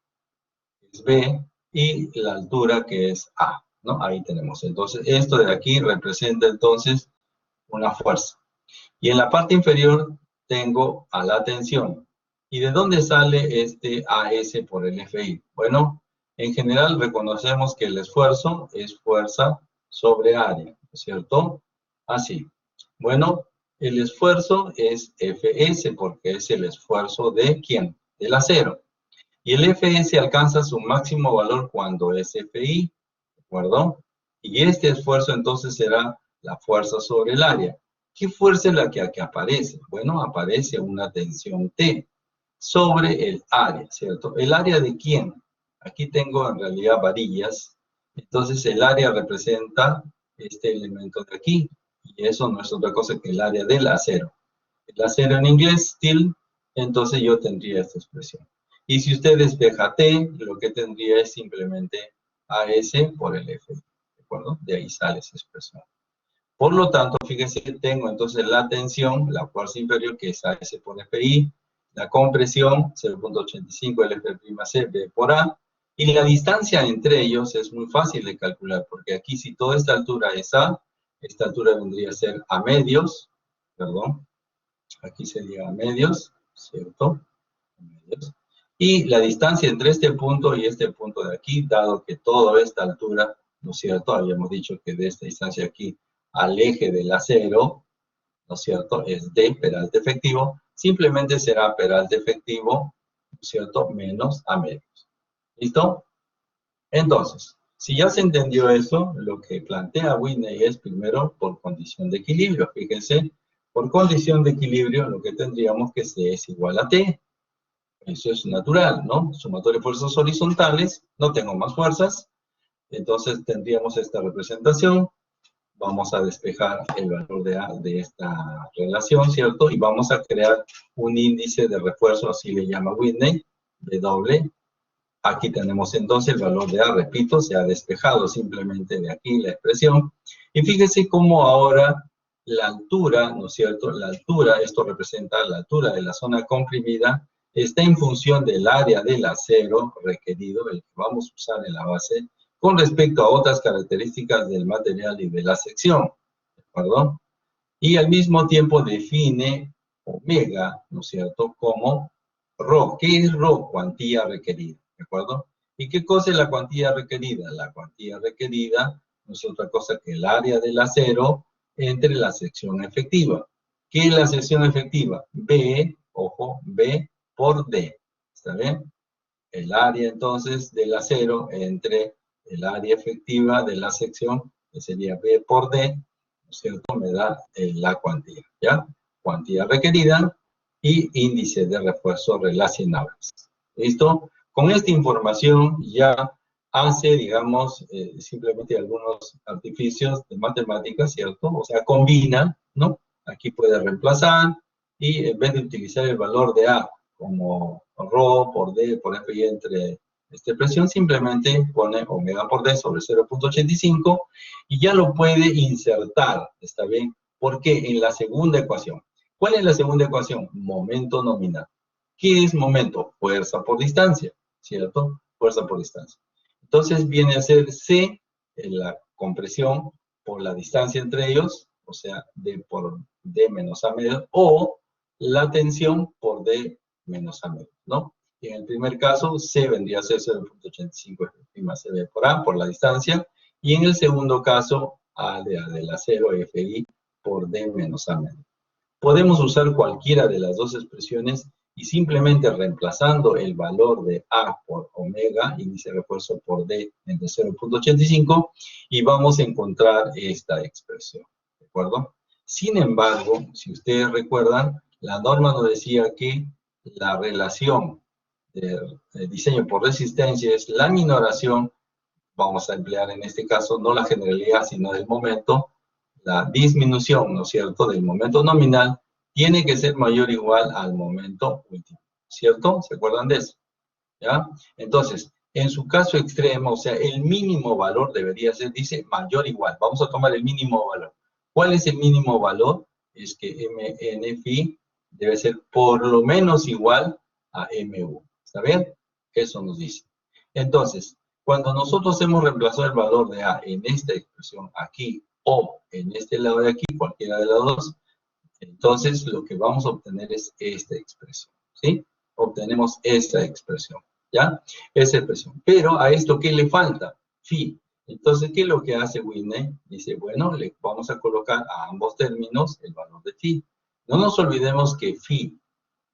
es B, y la altura que es A, ¿no? Ahí tenemos. Entonces, esto de aquí representa entonces una fuerza. Y en la parte inferior tengo a la tensión. ¿Y de dónde sale este AS por el FI? Bueno, en general reconocemos que el esfuerzo es fuerza sobre área, ¿no es cierto? Así. Bueno, el esfuerzo es Fs porque es el esfuerzo de ¿quién? Del acero. Y el Fs alcanza su máximo valor cuando es Fi, ¿de acuerdo? Y este esfuerzo entonces será la fuerza sobre el área. ¿Qué fuerza es la que aquí aparece? Bueno, aparece una tensión T sobre el área, ¿cierto? ¿El área de quién? Aquí tengo en realidad varillas. Entonces el área representa este elemento de aquí. Y eso no es otra cosa que el área del acero. El acero en inglés, steel, entonces yo tendría esta expresión. Y si usted despeja T, lo que tendría es simplemente AS por el F, ¿de acuerdo? De ahí sale esa expresión. Por lo tanto, fíjense que tengo entonces la tensión, la fuerza inferior, que es AS por FI, la compresión, 0.85 LF'(C) B por A, y la distancia entre ellos es muy fácil de calcular, porque aquí si toda esta altura es A, esta altura vendría a ser A medios, perdón, aquí sería A medios, ¿cierto? A medios. Y la distancia entre este punto y este punto de aquí, dado que toda esta altura, ¿no es cierto? Habíamos dicho que de esta distancia aquí al eje del acero, ¿no es cierto? Es D, peralte efectivo, simplemente será peralte efectivo, ¿no es cierto? Menos A medios. ¿Listo? Entonces, si ya se entendió eso, lo que plantea Whitney es primero por condición de equilibrio. Fíjense, por condición de equilibrio, lo que tendríamos que C es igual a T. Eso es natural, ¿no? Sumatoria de fuerzas horizontales, no tengo más fuerzas, entonces tendríamos esta representación. Vamos a despejar el valor de esta relación, ¿cierto? Y vamos a crear un índice de refuerzo, así le llama Whitney, W. Aquí tenemos entonces el valor de A, repito, se ha despejado simplemente de aquí la expresión. Y fíjense cómo ahora la altura, ¿no es cierto? La altura, esto representa la altura de la zona comprimida, está en función del área del acero requerido, el que vamos a usar en la base, con respecto a otras características del material y de la sección, ¿de acuerdo? Y al mismo tiempo define omega, ¿no es cierto?, como ρ. ¿Qué es ρ? Cuantía requerida, ¿de acuerdo? ¿Y qué cosa es la cuantía requerida? La cuantía requerida no es otra cosa que el área del acero entre la sección efectiva. ¿Qué es la sección efectiva? B, ojo, B por D, ¿está bien? El área entonces del acero entre el área efectiva de la sección, que sería B por D, ¿no es cierto? Me da la cuantía, ¿ya? Cuantía requerida y índice de refuerzo relacionables. ¿Listo? Con esta información ya hace, digamos, simplemente algunos artificios de matemáticas, ¿cierto? O sea, combina, ¿no? Aquí puede reemplazar y en vez de utilizar el valor de A como ρ por D por F entre esta expresión, simplemente pone omega por D sobre 0.85 y ya lo puede insertar, ¿está bien? Porque en la segunda ecuación, ¿cuál es la segunda ecuación? Momento nominal. ¿Qué es momento? Fuerza por distancia, ¿cierto? Fuerza por distancia. Entonces viene a ser C, la compresión por la distancia entre ellos, o sea, D por D menos A medio, o la tensión por D menos A medio, ¿no? Y en el primer caso, C vendría a ser 0.85 FI+CB por A, por la distancia, y en el segundo caso, A del acero, FI por D menos A medio. Podemos usar cualquiera de las dos expresiones y simplemente reemplazando el valor de A por omega, índice de refuerzo por D entre 0.85, y vamos a encontrar esta expresión, ¿de acuerdo? Sin embargo, si ustedes recuerdan, la norma nos decía que la relación de diseño por resistencia es la minoración, vamos a emplear en este caso no la generalidad, sino del momento, la disminución, ¿no es cierto?, del momento nominal, tiene que ser mayor o igual al momento último, ¿cierto? ¿Se acuerdan de eso? ¿Ya? Entonces, en su caso extremo, o sea, el mínimo valor debería ser, dice, mayor o igual. Vamos a tomar el mínimo valor. ¿Cuál es el mínimo valor? Es que MNFI debe ser por lo menos igual a MU. ¿Está bien? Eso nos dice. Entonces, cuando nosotros hemos reemplazado el valor de A en esta expresión aquí o en este lado de aquí, cualquiera de las dos, entonces lo que vamos a obtener es esta expresión, ¿sí? Obtenemos esta expresión, ¿ya? Esa expresión. Pero a esto, ¿qué le falta? Phi. Entonces, ¿qué es lo que hace Whitney? Dice, bueno, le vamos a colocar a ambos términos el valor de phi. No nos olvidemos que phi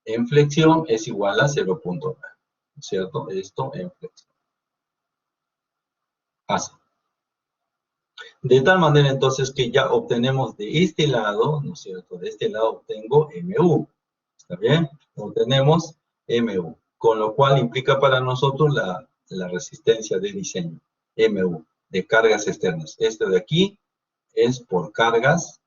en flexión es igual a 0.9, ¿cierto? Esto en flexión. Así. De tal manera entonces que ya obtenemos de este lado, ¿no es cierto? De este lado obtengo MU, ¿está bien? Obtenemos MU, con lo cual implica para nosotros la resistencia de diseño, MU, de cargas externas. Este de aquí es por cargas,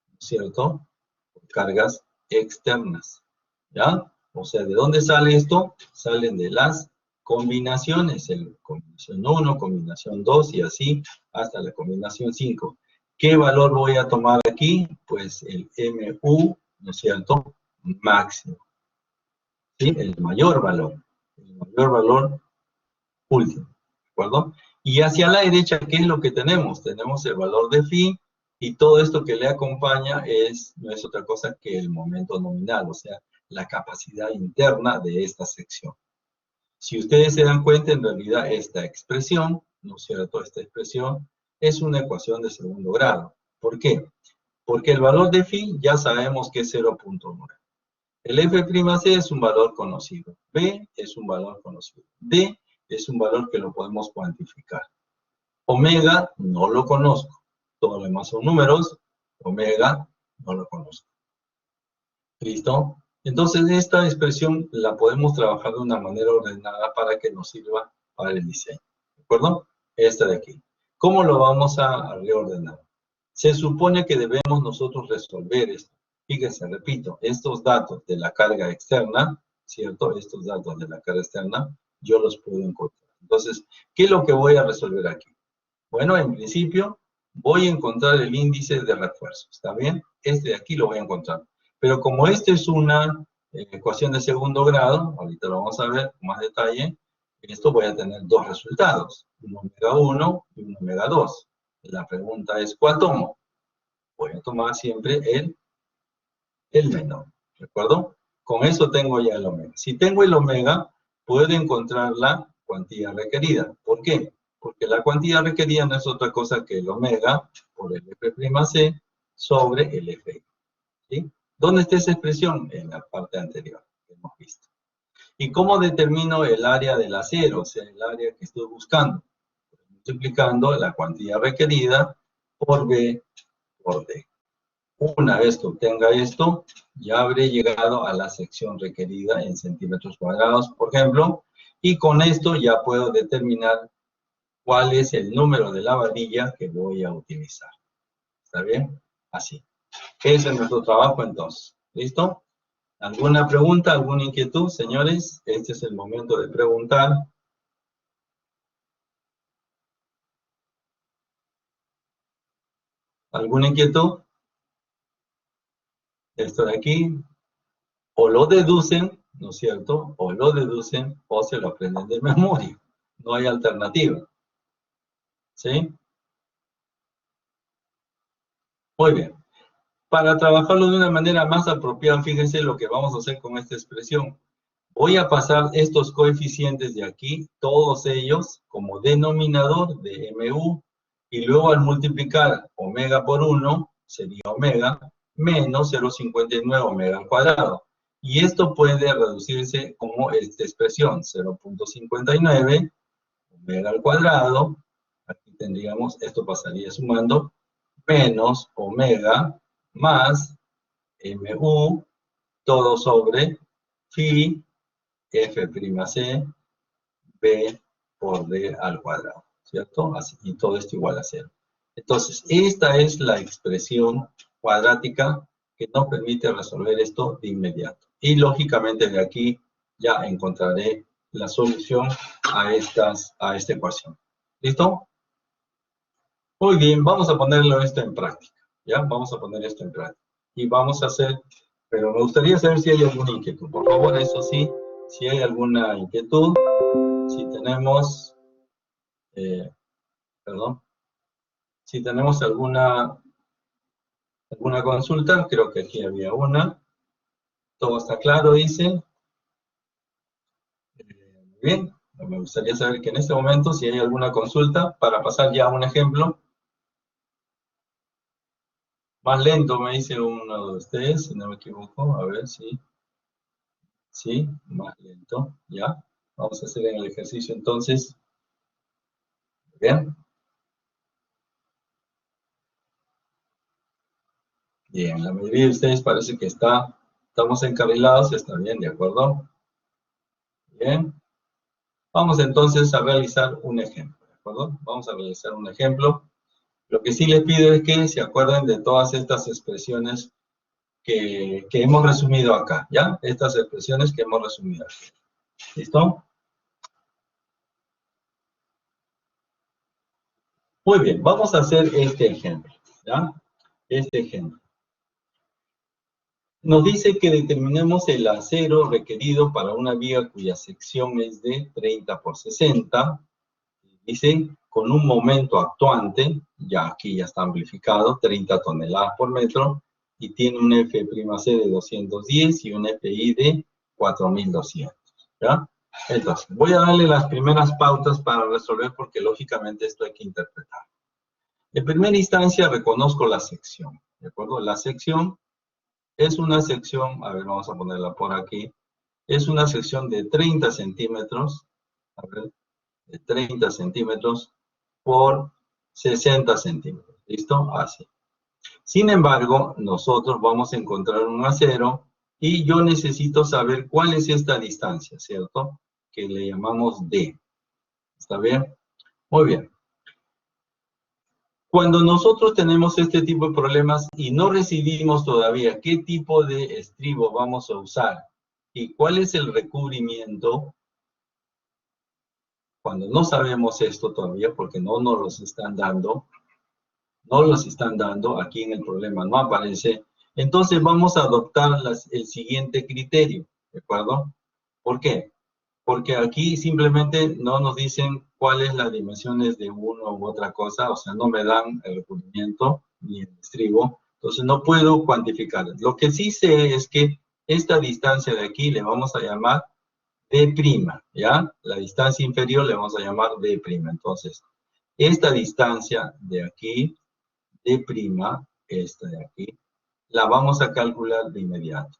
¿no es cierto? Por cargas externas, ¿ya? O sea, ¿de dónde sale esto? Salen de las combinaciones, combinación 1, combinación 2 y así hasta la combinación 5. ¿Qué valor voy a tomar aquí? Pues el MU, ¿no es cierto? Máximo. ¿Sí? El mayor valor último, ¿de acuerdo? Y hacia la derecha, ¿qué es lo que tenemos? Tenemos el valor de phi, y todo esto que le acompaña no es otra cosa que el momento nominal, o sea, la capacidad interna de esta sección. Si ustedes se dan cuenta, en realidad esta expresión, ¿no es cierto? Esta expresión es una ecuación de segundo grado. ¿Por qué? Porque el valor de phi ya sabemos que es 0.9. El f'C es un valor conocido. B es un valor conocido. D es un valor que lo podemos cuantificar. Omega no lo conozco. Todo lo demás son números. Omega no lo conozco. ¿Listo? Entonces esta expresión la podemos trabajar de una manera ordenada para que nos sirva para el diseño. ¿De acuerdo? Esta de aquí. ¿Cómo lo vamos a reordenar? Se supone que debemos nosotros resolver esto. Fíjense, repito, estos datos de la carga externa, ¿cierto? Estos datos de la carga externa, yo los puedo encontrar. Entonces, ¿qué es lo que voy a resolver aquí? Bueno, en principio, voy a encontrar el índice de refuerzo. ¿Está bien? Este de aquí lo voy a encontrar. Pero como esta es una ecuación de segundo grado, ahorita lo vamos a ver con más detalle, en esto voy a tener dos resultados, un omega 1 y un omega 2. La pregunta es, ¿cuál tomo? Voy a tomar siempre el menor, ¿de acuerdo? Con eso tengo ya el omega. Si tengo el omega, puedo encontrar la cuantía requerida. ¿Por qué? Porque la cuantía requerida no es otra cosa que el omega por el F'C sobre el F. ¿Sí? ¿Dónde está esa expresión? En la parte anterior que hemos visto. ¿Y cómo determino el área del acero? O sea, el área que estoy buscando. Multiplicando la cuantía requerida por B por D. Una vez que obtenga esto, ya habré llegado a la sección requerida en centímetros cuadrados, por ejemplo, y con esto ya puedo determinar cuál es el número de la varilla que voy a utilizar. ¿Está bien? Así. Ese es nuestro trabajo entonces. ¿Listo? ¿Alguna pregunta, alguna inquietud, señores? Este es el momento de preguntar. ¿Alguna inquietud? Esto de aquí, o lo deducen, ¿no es cierto? O lo deducen o se lo aprenden de memoria. No hay alternativa. ¿Sí? Muy bien. Para trabajarlo de una manera más apropiada, fíjense lo que vamos a hacer con esta expresión. Voy a pasar estos coeficientes de aquí, todos ellos, como denominador de MU, y luego al multiplicar omega por 1, sería omega, menos 0,59 omega al cuadrado. Y esto puede reducirse como esta expresión, 0,59 omega al cuadrado, aquí tendríamos, esto pasaría sumando, menos omega más MU, todo sobre phi F'C B por D al cuadrado, ¿cierto? Así, y todo esto igual a 0. Entonces, esta es la expresión cuadrática que nos permite resolver esto de inmediato. Y lógicamente de aquí ya encontraré la solución a esta ecuación. ¿Listo? Muy bien, vamos a ponerlo esto en práctica. ¿Ya? Vamos a poner esto en práctica. Y vamos a hacer, pero me gustaría saber si hay alguna inquietud. Por favor, eso sí, si hay alguna inquietud, si tenemos, perdón, si tenemos alguna consulta, creo que aquí había una. Todo está claro, dice. Muy bien, me gustaría saber que en este momento si hay alguna consulta para pasar ya a un ejemplo. Más lento, me dice uno de ustedes, si no me equivoco. A ver si. Sí, más lento, ya. Vamos a hacer el ejercicio entonces. Bien. Bien, la mayoría de ustedes parece que estamos encarrilados, está bien, ¿de acuerdo? Bien. Vamos entonces a realizar un ejemplo, ¿de acuerdo? Vamos a realizar un ejemplo. Lo que sí les pido es que se acuerden de todas estas expresiones que hemos resumido acá, ¿ya? Estas expresiones que hemos resumido aquí. ¿Listo? Muy bien, vamos a hacer este ejemplo. ¿Ya? Este ejemplo. Nos dice que determinemos el acero requerido para una viga cuya sección es de 30 por 60. Dice, con un momento actuante, ya aquí ya está amplificado, 30 toneladas por metro, y tiene un F'C de 210 y un FI de 4200. ¿Ya? Entonces, voy a darle las primeras pautas para resolver porque lógicamente esto hay que interpretar. En primera instancia, reconozco la sección. ¿De acuerdo? La sección es una sección, a ver, vamos a ponerla por aquí, es una sección de 30 centímetros, a ver, de 30 centímetros por 60 centímetros, ¿listo? Así. Sin embargo, nosotros vamos a encontrar un acero y yo necesito saber cuál es esta distancia, ¿cierto? Que le llamamos D. ¿Está bien? Muy bien. Cuando nosotros tenemos este tipo de problemas y no recibimos todavía qué tipo de estribo vamos a usar y cuál es el recubrimiento, cuando no sabemos esto todavía porque no nos los están dando, aquí en el problema no aparece, entonces vamos a adoptar el siguiente criterio, ¿de acuerdo? ¿Por qué? Porque aquí simplemente no nos dicen cuáles las dimensiones de uno u otra cosa, o sea, no me dan el recubrimiento ni el estribo, entonces no puedo cuantificar. Lo que sí sé es que esta distancia de aquí le vamos a llamar D', ¿ya? La distancia inferior le vamos a llamar D'. Entonces, esta distancia de aquí, D', esta de aquí, la vamos a calcular de inmediato.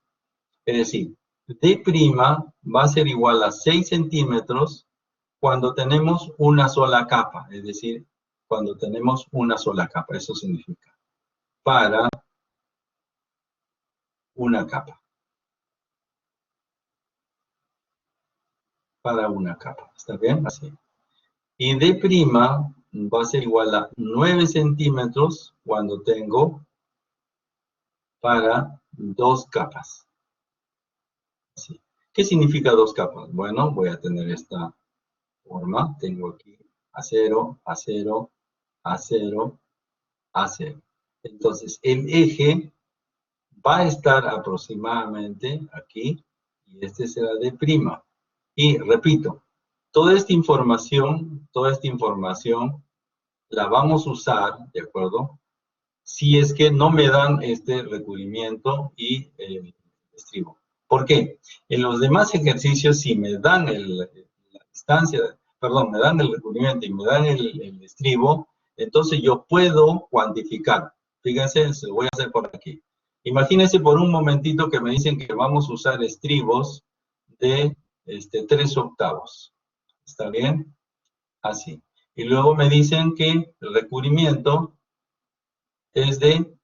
Es decir, D' va a ser igual a 6 centímetros cuando tenemos una sola capa, es decir, cuando tenemos una sola capa, eso significa, para una capa, ¿está bien? Así. Y D' va a ser igual a 9 centímetros cuando tengo para 2 capas. Así. ¿Qué significa 2 capas? Bueno, voy a tener esta forma, tengo aquí acero, acero, acero, acero. Entonces, el eje va a estar aproximadamente aquí, y este será D'. Y repito, toda esta información la vamos a usar, ¿de acuerdo? Si es que no me dan este recubrimiento y el estribo. ¿Por qué? En los demás ejercicios, si me dan la distancia, perdón, me dan el recubrimiento y me dan el estribo, entonces yo puedo cuantificar. Fíjense, se lo voy a hacer por aquí. Imagínense por un momentito que me dicen que vamos a usar estribos de 3 octavos. ¿Está bien? Así. Y luego me dicen que el recubrimiento es de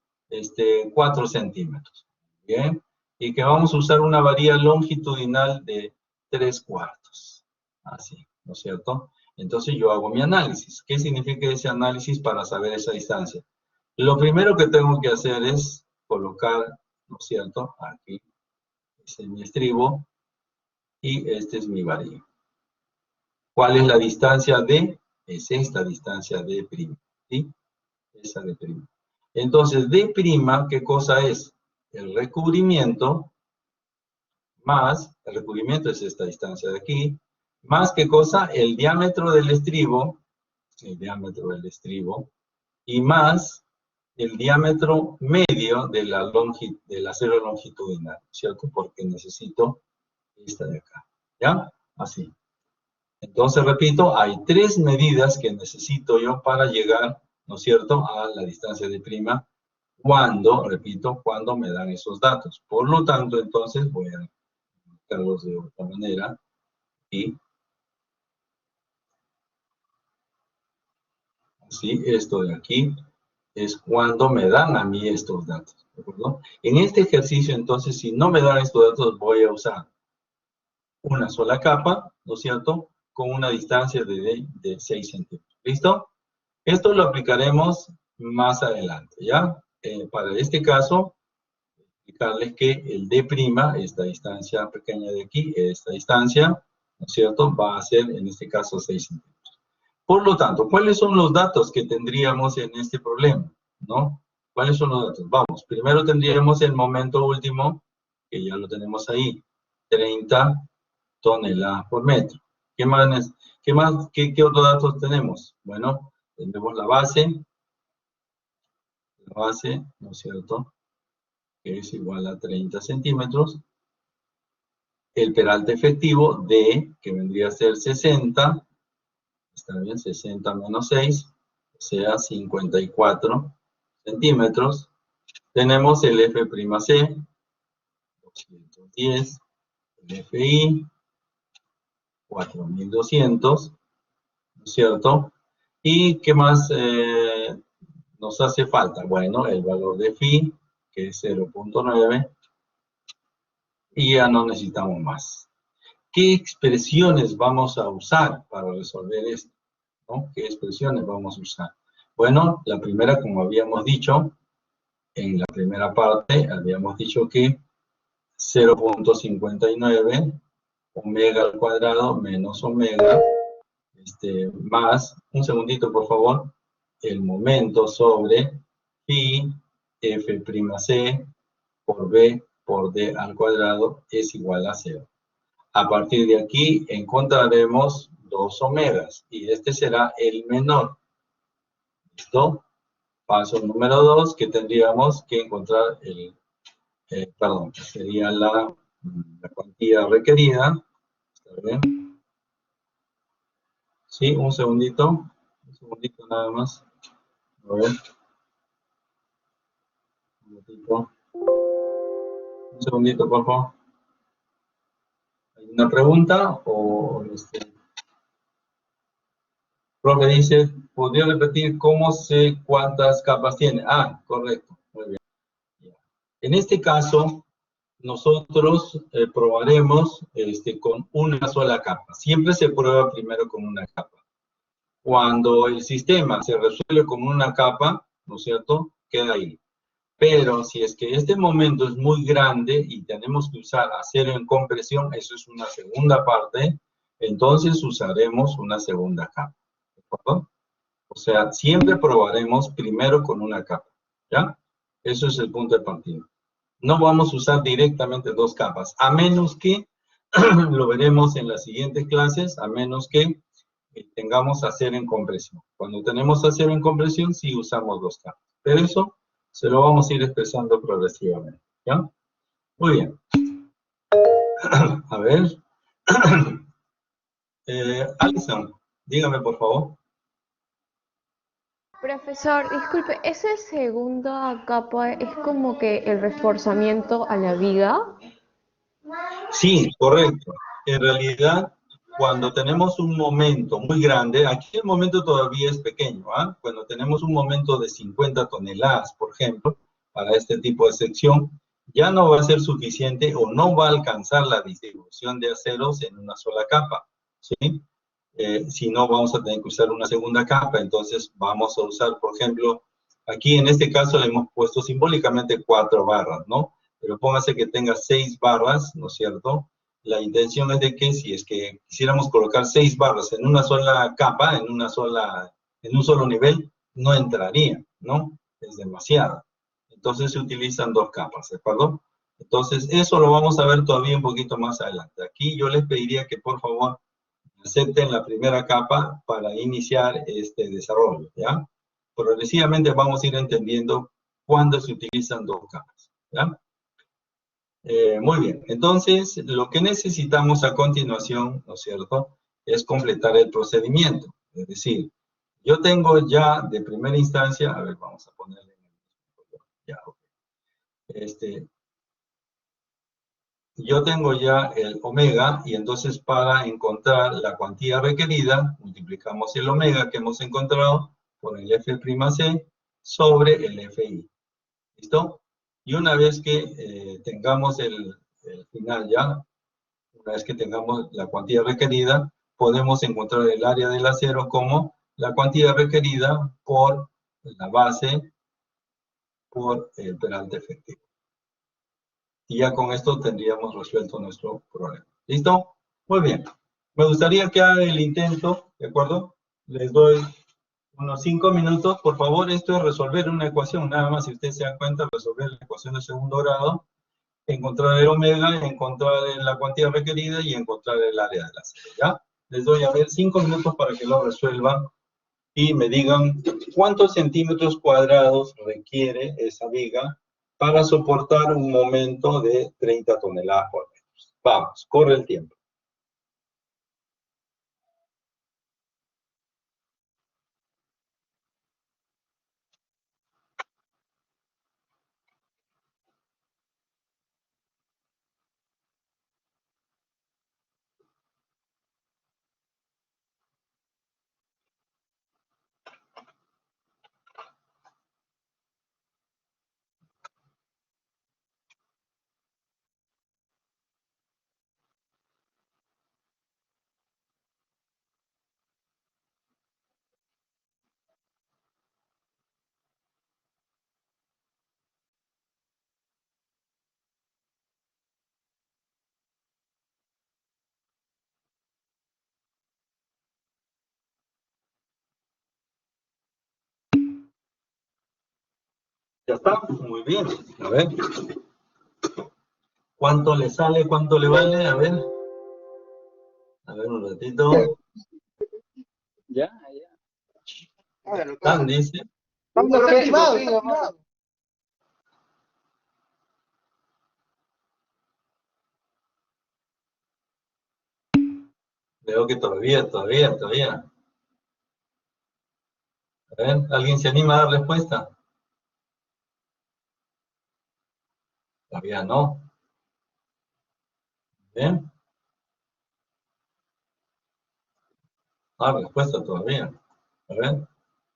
4 centímetros. Bien. Y que vamos a usar una varilla longitudinal de 3/4. Así, ¿no es cierto? Entonces yo hago mi análisis. ¿Qué significa ese análisis para saber esa distancia? Lo primero que tengo que hacer es colocar, ¿no es cierto? Aquí, este es mi estribo y este es mi varilla. ¿Cuál es la distancia D? Es esta distancia D', ¿sí? Esa D'. Entonces, D', ¿qué cosa es? El recubrimiento más, el recubrimiento es esta distancia de aquí, más, ¿qué cosa? El diámetro del estribo, y más el diámetro medio de del acero longitudinal, ¿cierto? Porque necesito esta de acá, ¿ya? Así. Entonces, repito, hay 3 medidas que necesito yo para llegar, ¿no es cierto?, a la distancia de prima cuando, repito, cuando me dan esos datos. Por lo tanto, entonces voy a marcarlos de otra manera y así, esto de aquí es cuando me dan a mí estos datos, ¿de acuerdo? En este ejercicio, entonces, si no me dan estos datos, voy a usar una sola capa, ¿no es cierto?, con una distancia de 6 centímetros. ¿Listo? Esto lo aplicaremos más adelante, ¿ya? Para este caso, explicarles que el D', esta distancia pequeña de aquí, esta distancia, ¿no es cierto?, va a ser, en este caso, 6 centímetros. Por lo tanto, ¿cuáles son los datos que tendríamos en este problema? ¿No? ¿Cuáles son los datos? Vamos, primero tendríamos el momento último, que ya lo tenemos ahí, 30 toneladas por metro. ¿Qué más, qué otros datos tenemos? Bueno, tenemos la base, ¿no es cierto?, que es igual a 30 centímetros. El peralte efectivo, D, que vendría a ser 60, está bien, 60 menos 6, o sea, 54 centímetros. Tenemos el F'C, 210, el FI, 4200, ¿no es cierto? ¿Y qué más nos hace falta? Bueno, el valor de Φ, que es 0.9, y ya no necesitamos más. ¿Qué expresiones vamos a usar para resolver esto? ¿No? ¿Qué expresiones vamos a usar? Bueno, la primera, como habíamos dicho, en la primera parte, habíamos dicho que 0.59 omega al cuadrado menos omega, más, un segundito por favor, el momento sobre phi F'C por B por D al cuadrado es igual a 0. A partir de aquí encontraremos 2 omegas y este será el menor. ¿Listo? Paso número 2, que tendríamos que encontrar sería la cuantía requerida. ¿Está bien? Sí, un segundito nada más. A ver. Un segundito, por favor. ¿Hay una pregunta? O profe dice, ¿podría repetir cómo sé cuántas capas tiene? Ah, correcto. Muy bien. En este caso, nosotros probaremos con una sola capa. Siempre se prueba primero con una capa. Cuando el sistema se resuelve con una capa, ¿no es cierto?, queda ahí. Pero si es que este momento es muy grande y tenemos que usar acero en compresión, eso es una segunda parte, entonces usaremos una segunda capa. ¿De acuerdo? O sea, siempre probaremos primero con una capa. ¿Ya? Eso es el punto de partida. No vamos a usar directamente 2 capas, a menos que, lo veremos en las siguientes clases, a menos que tengamos acero en compresión. Cuando tenemos acero en compresión, sí usamos 2 capas. Pero eso se lo vamos a ir expresando progresivamente. ¿Ya? Muy bien. A ver. Alison, dígame por favor. Profesor, disculpe, ¿esa segunda capa es como que el reforzamiento a la viga? Sí, correcto. En realidad, cuando tenemos un momento muy grande, aquí el momento todavía es pequeño, ¿ah? Cuando tenemos un momento de 50 toneladas, por ejemplo, para este tipo de sección, ya no va a ser suficiente o no va a alcanzar la distribución de aceros en una sola capa, ¿sí? Si no, vamos a tener que usar una segunda capa, entonces vamos a usar, por ejemplo, aquí en este caso le hemos puesto simbólicamente 4 barras, ¿no? Pero póngase que tenga 6 barras, ¿no es cierto? La intención es de que si es que quisiéramos colocar 6 barras en una sola capa, en un solo nivel, no entraría, ¿no? Es demasiado. Entonces se utilizan 2 capas, ¿de acuerdo? Entonces eso lo vamos a ver todavía un poquito más adelante. Aquí yo les pediría que por favor acepten la primera capa para iniciar este desarrollo, ¿ya? Progresivamente vamos a ir entendiendo cuándo se utilizan 2 capas, ¿ya? Muy bien, entonces lo que necesitamos a continuación, ¿no es cierto?, es completar el procedimiento. Es decir, yo tengo ya de primera instancia, a ver, vamos a ponerle, ya, ok. Yo tengo ya el omega y entonces para encontrar la cuantía requerida, multiplicamos el omega que hemos encontrado por el F'C sobre el Fi. ¿Listo? Y una vez que tengamos el final ya, una vez que tengamos la cuantía requerida, podemos encontrar el área del acero como la cuantía requerida por la base por el peralte efectivo. Y ya con esto tendríamos resuelto nuestro problema. ¿Listo? Muy bien. Me gustaría que hagan el intento, ¿de acuerdo? Les doy Unos 5 minutos, por favor. Esto es resolver una ecuación, nada más. Si usted se da cuenta, resolver la ecuación de segundo grado, encontrar el omega, encontrar la cuantía requerida y encontrar el área de la serie, ¿ya? Les doy a ver 5 minutos para que lo resuelvan y me digan cuántos centímetros cuadrados requiere esa viga para soportar un momento de 30 toneladas por metro. Vamos, corre el tiempo. Ya está, muy bien. A ver. ¿Cuánto le sale? ¿Cuánto le vale? A ver. A ver un ratito. Ya, ya. Tan dice. Vamos, está activado, está activado. Veo que todavía. A ver, ¿alguien se anima a dar respuesta? Todavía no. Bien. Ah, respuesta todavía. A ver.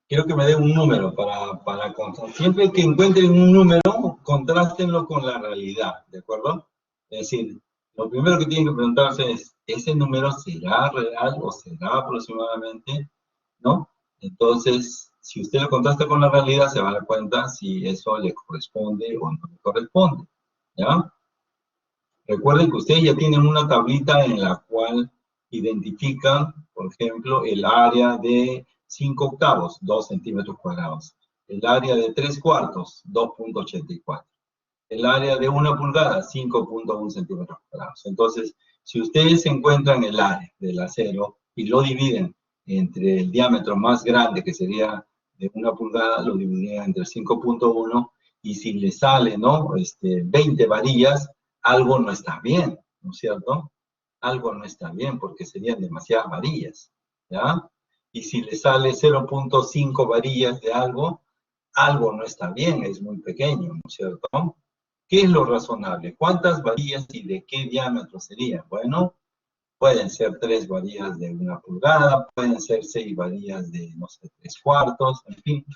Quiero que me den un número para contrastar. Siempre que encuentren un número, contrástenlo con la realidad, ¿de acuerdo? Es decir, lo primero que tienen que preguntarse es, ¿ese número será real o será aproximadamente? ¿No? Entonces, si usted lo contrasta con la realidad, se va a dar cuenta si eso le corresponde o no le corresponde, ¿ya? Recuerden que ustedes ya tienen una tablita en la cual identifican, por ejemplo, el área de 5 octavos, 2 centímetros cuadrados. El área de 3 cuartos, 2.84. El área de 1 pulgada, 5.1 centímetros cuadrados. Entonces, si ustedes encuentran el área del acero y lo dividen entre el diámetro más grande, que sería de 1 pulgada, lo dividirían entre 5.1, y si le sale, ¿no? 20 varillas, algo no está bien, ¿no es cierto? Algo no está bien porque serían demasiadas varillas, ¿ya? Y si le sale 0.5 varillas de algo, algo no está bien, es muy pequeño, ¿no es cierto? ¿Qué es lo razonable? ¿Cuántas varillas y de qué diámetro serían? Bueno, pueden ser 3 varillas de 1 pulgada, pueden ser 6 varillas de, no sé, 3 cuartos, en fin.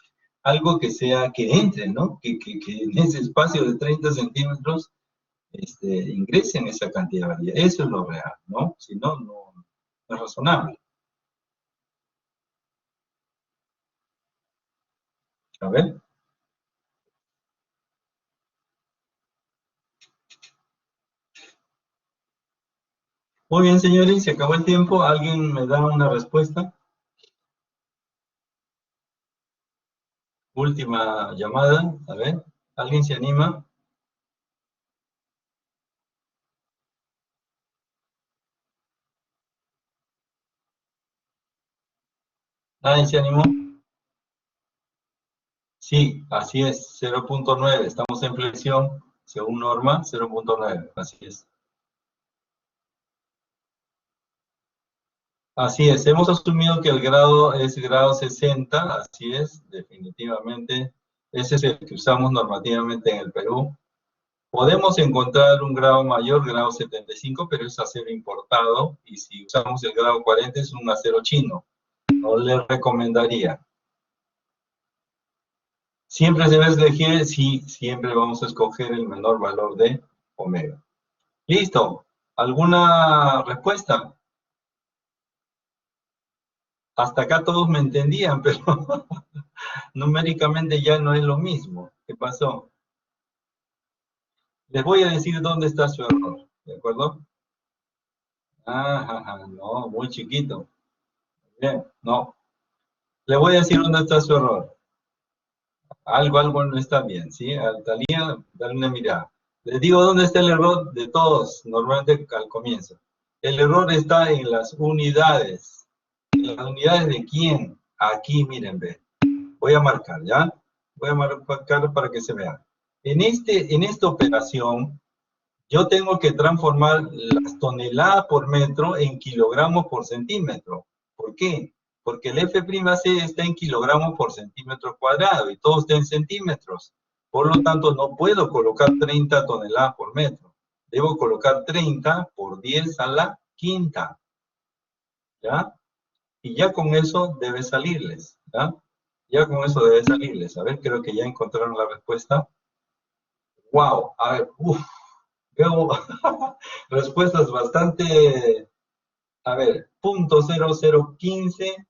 Algo que sea, que entre, ¿no? Que en ese espacio de 30 centímetros ingresen esa cantidad de varillas. Eso es lo real, ¿no? Si no, no es razonable. A ver. Muy bien, señores, se acabó el tiempo. ¿Alguien me da una respuesta? Última llamada. A ver, ¿alguien se anima? ¿Nadie se animó? Sí, así es, 0.9. Estamos en flexión, según norma, 0.9. Así es. Así es, hemos asumido que el grado es grado 60, así es, definitivamente. Ese es el que usamos normativamente en el Perú. Podemos encontrar un grado mayor, grado 75, pero es acero importado, y si usamos el grado 40 es un acero chino. No le recomendaría. Siempre se debe elegir, sí, siempre vamos a escoger el menor valor de omega. Listo. ¿Alguna respuesta? Hasta acá todos me entendían, pero numéricamente ya no es lo mismo. ¿Qué pasó? Les voy a decir dónde está su error, ¿de acuerdo? Ah, no, muy chiquito. Bien, no. Le voy a decir dónde está su error. Algo no está bien, ¿sí? Talía, dale una mirada. Les digo dónde está el error de todos, normalmente al comienzo. El error está en las unidades. ¿En las unidades de quién? Aquí, miren, ve. Voy a marcar, ¿ya? Voy a marcar para que se vea. En esta operación, yo tengo que transformar las toneladas por metro en kilogramos por centímetro. ¿Por qué? Porque el F'C está en kilogramos por centímetro cuadrado y todo está en centímetros. Por lo tanto, no puedo colocar 30 toneladas por metro. Debo colocar 30 por 10 a la quinta. ¿Ya? Y ya con eso debe salirles. ¿Ya? Ya con eso debe salirles. A ver, creo que ya encontraron la respuesta. ¡Wow! A ver, veo respuestas bastante, a ver, .0015,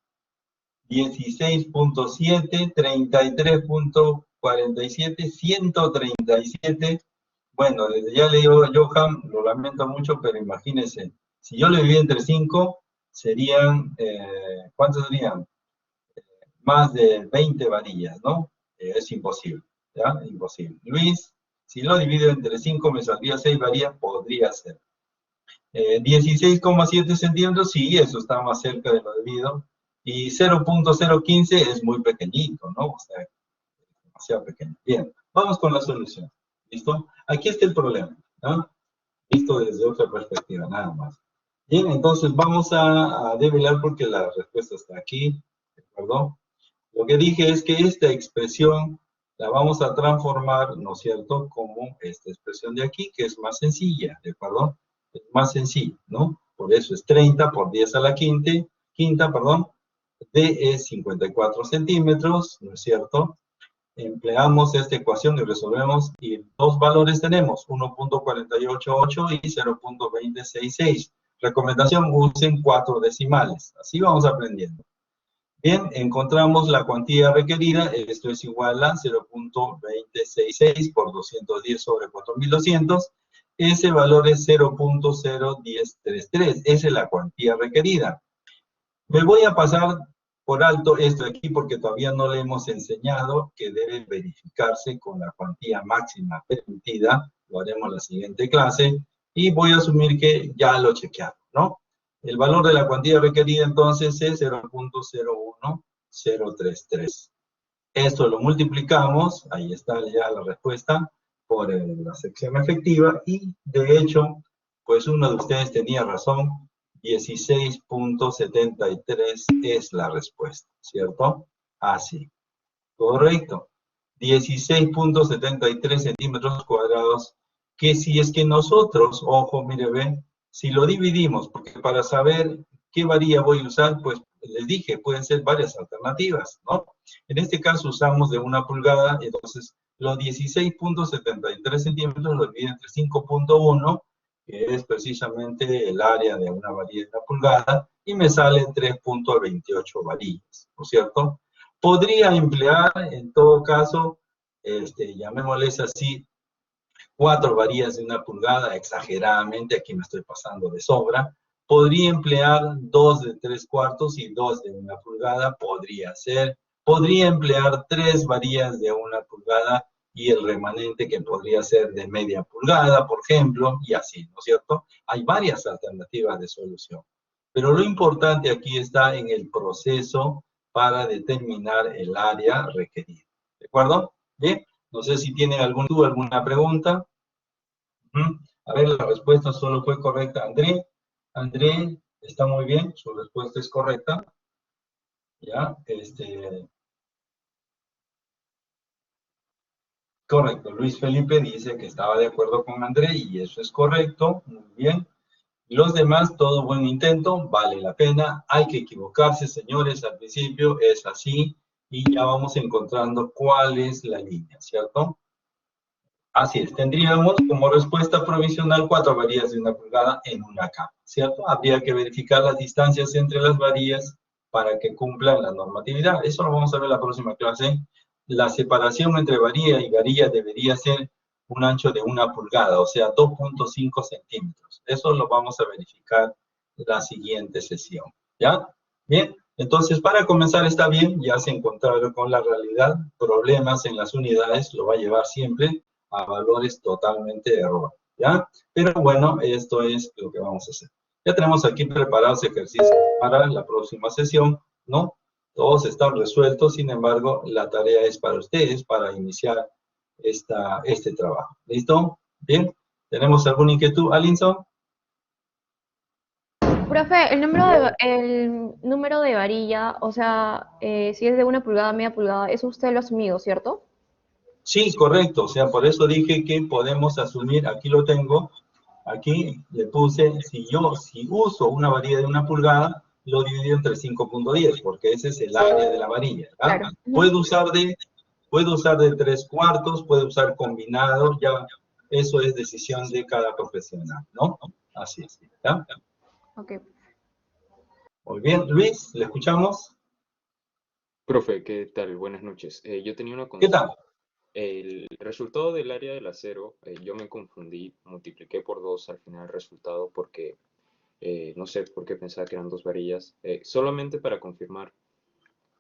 16.7, 33.47, 137. Bueno, desde ya le digo a Johan, lo lamento mucho, pero imagínense, si yo le divido entre 5, serían, ¿cuántos serían? Más de 20 varillas, ¿no? Es imposible, ¿ya? Imposible. Luis, si lo divido entre 5 me saldría 6 varillas, podría ser. 16,7 centímetros, sí, eso está más cerca de lo debido. Y 0.015 es muy pequeñito, ¿no? O sea, demasiado pequeño. Bien, vamos con la solución. ¿Listo? Aquí está el problema, ¿no? Visto desde otra perspectiva, nada más. Bien, entonces vamos a develar porque la respuesta está aquí, ¿de acuerdo? Lo que dije es que esta expresión la vamos a transformar, ¿no es cierto?, como esta expresión de aquí, que es más sencilla, ¿de acuerdo? Es más sencilla, ¿no? Por eso es 30 por 10 a la quinta, D es 54 centímetros, ¿no es cierto? Empleamos esta ecuación y resolvemos, y dos valores tenemos, 1.488 y 0.2066. Recomendación, usen 4 decimales. Así vamos aprendiendo. Bien, encontramos la cuantía requerida, esto es igual a 0.2066 por 210 sobre 4.200. Ese valor es 0.0133, esa es la cuantía requerida. Me voy a pasar por alto esto aquí porque todavía no le hemos enseñado que debe verificarse con la cuantía máxima permitida, lo haremos en la siguiente clase, y voy a asumir que ya lo chequearon, ¿no? El valor de la cuantía requerida entonces es 0.01033. Esto lo multiplicamos, ahí está ya la respuesta, por la sección efectiva, y de hecho, pues uno de ustedes tenía razón, 16.73 es la respuesta, ¿cierto? Así, correcto. 16.73 centímetros cuadrados, que si es que nosotros, ojo, mire, ven, si lo dividimos, porque para saber qué varilla voy a usar, pues les dije, pueden ser varias alternativas, ¿no? En este caso usamos de 1 pulgada, entonces los 16.73 centímetros lo dividen entre 5.1, que es precisamente el área de una varilla de 1 pulgada, y me sale 3.28 varillas, ¿no es cierto? Podría emplear, en todo caso, llamémosles así, 4 varillas de 1 pulgada, exageradamente, aquí me estoy pasando de sobra. Podría emplear 2 de 3/4 y 2 de 1 pulgada, podría ser. Podría emplear 3 varillas de 1 pulgada y el remanente que podría ser de media pulgada, por ejemplo, y así, ¿no es cierto? Hay varias alternativas de solución. Pero lo importante aquí está en el proceso para determinar el área requerida. ¿De acuerdo? Bien, no sé si tienen alguna pregunta. A ver, la respuesta solo fue correcta. André, está muy bien, su respuesta es correcta. Ya, correcto. Luis Felipe dice que estaba de acuerdo con André y eso es correcto. Muy bien. Los demás, todo buen intento, vale la pena. Hay que equivocarse, señores, al principio es así y ya vamos encontrando cuál es la línea, ¿cierto? Así es, tendríamos como respuesta provisional 4 varillas de 1 pulgada en una cama, ¿cierto? Habría que verificar las distancias entre las varillas para que cumplan la normatividad. Eso lo vamos a ver en la próxima clase. La separación entre varilla y varilla debería ser un ancho de 1 pulgada, o sea, 2.5 centímetros. Eso lo vamos a verificar en la siguiente sesión, ¿ya? Bien, Entonces, para comenzar está bien, ya se encontraron con la realidad, problemas en las unidades lo va a llevar siempre a valores totalmente erróneos, ¿ya? Pero bueno, esto es lo que vamos a hacer. Ya tenemos aquí preparados ejercicios para la próxima sesión, ¿no? Todos están resueltos, sin embargo, la tarea es para ustedes, para iniciar este trabajo. ¿Listo? Bien. ¿Tenemos alguna inquietud, Alinson? Profe, el número de varilla, o sea, si es de 1 pulgada, media pulgada, eso usted lo ha asumido, ¿cierto? Sí, correcto. O sea, por eso dije que podemos asumir, aquí lo tengo, aquí le puse, si uso una varilla de 1 pulgada, lo divido entre 5.10, porque ese es el área de la varilla, ¿ya? Claro. Puedo usar de 3/4, puedo usar combinado, ya eso es decisión de cada profesional, ¿no? Así es, ¿ya? Ok. Muy bien, Luis, ¿le escuchamos? Profe, ¿qué tal? Buenas noches. Yo tenía una ¿Qué tal? consulta. El resultado del área del acero, yo me confundí, multipliqué por 2 al final el resultado porque no sé por qué pensaba que eran 2 varillas. Solamente para confirmar,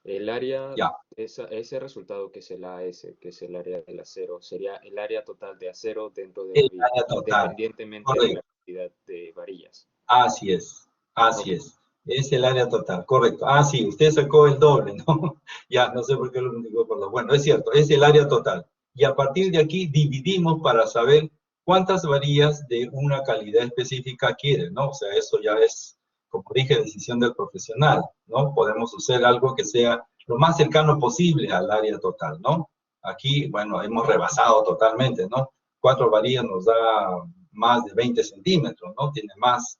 el área, Ya, ese resultado que es el AS, que es el área del acero, sería el área total de acero dentro de la el viga, área total, independientemente de la correcto. cantidad de varillas. Así es, así Ok, es. Es el área total, correcto. Ah, sí, usted sacó el doble, ¿no? Ya, no sé por qué lo multiplicó por dos. Bueno, es cierto, es el área total. Y a partir de aquí dividimos para saber cuántas varillas de una calidad específica quiere, ¿no? O sea, eso ya es, como dije, decisión del profesional, ¿no? Podemos hacer algo que sea lo más cercano posible al área total, ¿no? Aquí, bueno, hemos rebasado totalmente, ¿no? 4 varillas nos da más de 20 centímetros, ¿no? Tiene más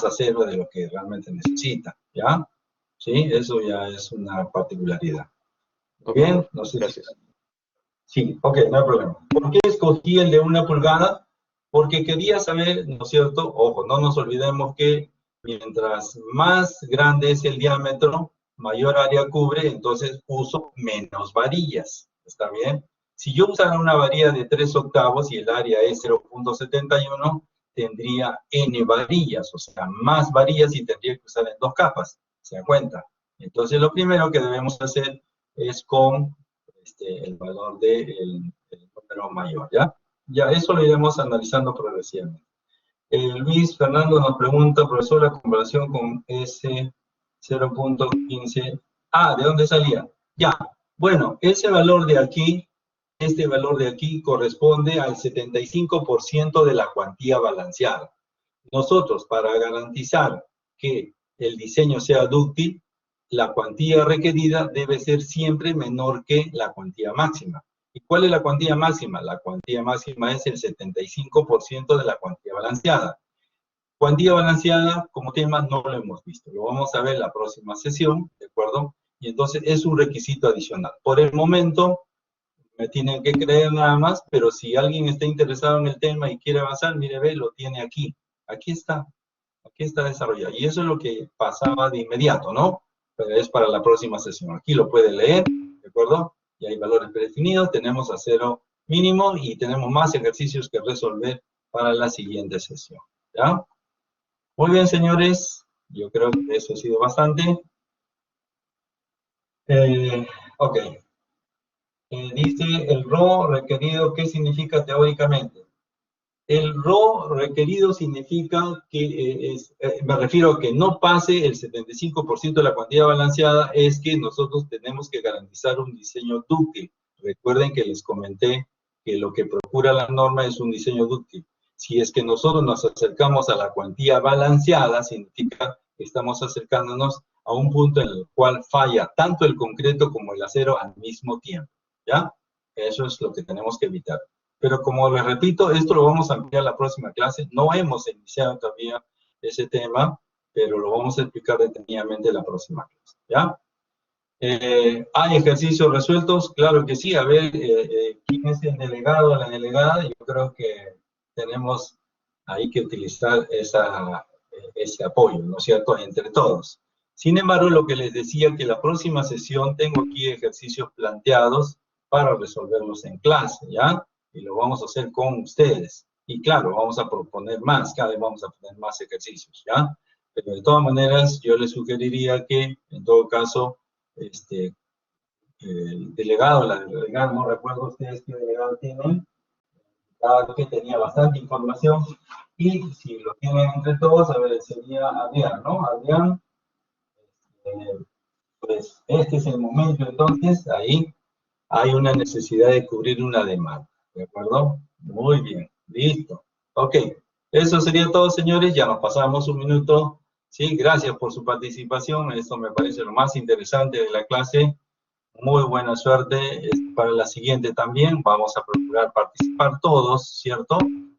acero de lo que realmente necesita, ¿ya? Sí, eso ya es una particularidad. ok, Bien, profe, no sé si... gracias. Sí, ok, no hay problema. ¿Por qué escogí el de 1 pulgada? Porque quería saber, ¿no es cierto? Ojo, no nos olvidemos que mientras más grande es el diámetro, mayor área cubre, entonces uso menos varillas. ¿Está bien? Si yo usara una varilla de 3/8 y el área es 0.71, tendría n varillas, o sea, más varillas y tendría que usar en 2 capas. ¿Se dan cuenta? Entonces, lo primero que debemos hacer es con el valor del número mayor, ¿ya? Ya, eso lo iremos analizando progresivamente. Luis Fernando nos pregunta, profesor, la comparación con ese 0.15. Ah, ¿de dónde salía? Ya, bueno, ese valor de aquí, este valor de aquí corresponde al 75% de la cuantía balanceada. Nosotros, para garantizar que el diseño sea dúctil, la cuantía requerida debe ser siempre menor que la cuantía máxima. ¿Y cuál es la cuantía máxima? La cuantía máxima es el 75% de la cuantía balanceada. Cuantía balanceada, como tema, no lo hemos visto. Lo vamos a ver en la próxima sesión, ¿de acuerdo? Y entonces es un requisito adicional. Por el momento, me tienen que creer nada más, pero si alguien está interesado en el tema y quiere avanzar, mire, ve, lo tiene aquí. Aquí está desarrollado. Y eso es lo que pasaba de inmediato, ¿no? Pero es para la próxima sesión. Aquí lo puede leer, ¿de acuerdo? Y hay valores predefinidos, tenemos acero mínimo y tenemos más ejercicios que resolver para la siguiente sesión, ¿ya? Muy bien, señores. Yo creo que eso ha sido bastante. Ok. Dice el RO requerido, ¿qué significa teóricamente? El RO requerido significa que, me refiero a que no pase el 75% de la cuantía balanceada, es que nosotros tenemos que garantizar un diseño dúctil. Recuerden que les comenté que lo que procura la norma es un diseño dúctil. Si es que nosotros nos acercamos a la cuantía balanceada, significa que estamos acercándonos a un punto en el cual falla tanto el concreto como el acero al mismo tiempo, ¿ya? Eso es lo que tenemos que evitar. Pero como les repito, esto lo vamos a ampliar la próxima clase. No hemos iniciado todavía ese tema, pero lo vamos a explicar detenidamente la próxima clase, ¿ya? ¿Hay ejercicios resueltos? Claro que sí. A ver, ¿quién es el delegado o la delegada? Yo creo que tenemos ahí que utilizar ese apoyo, ¿no es cierto?, entre todos. Sin embargo, lo que les decía, que la próxima sesión tengo aquí ejercicios planteados para resolverlos en clase, ¿ya? Y lo vamos a hacer con ustedes. Y claro, vamos a proponer más, cada vez vamos a poner más ejercicios, ¿ya? Pero de todas maneras, yo le sugeriría que, en todo caso, el delegado, la delegada, no recuerdo ustedes qué delegado tienen, que tenía bastante información, y si lo tienen entre todos, a ver, sería Adrián, ¿no? Adrián, pues este es el momento, entonces, ahí hay una necesidad de cubrir una demanda, ¿de acuerdo? Muy bien, listo. Ok, eso sería todo, señores, ya nos pasamos un minuto. Sí, gracias por su participación, esto me parece lo más interesante de la clase. Muy buena suerte para la siguiente también, vamos a procurar participar todos, ¿cierto?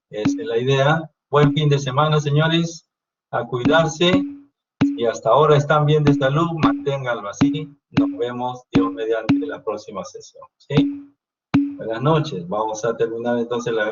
Esa es la idea. Buen fin de semana, señores, a cuidarse, y hasta ahora están bien de salud, manténganlo así. Nos vemos, Dios mediante, la próxima sesión, ¿sí? Buenas noches, vamos a terminar entonces la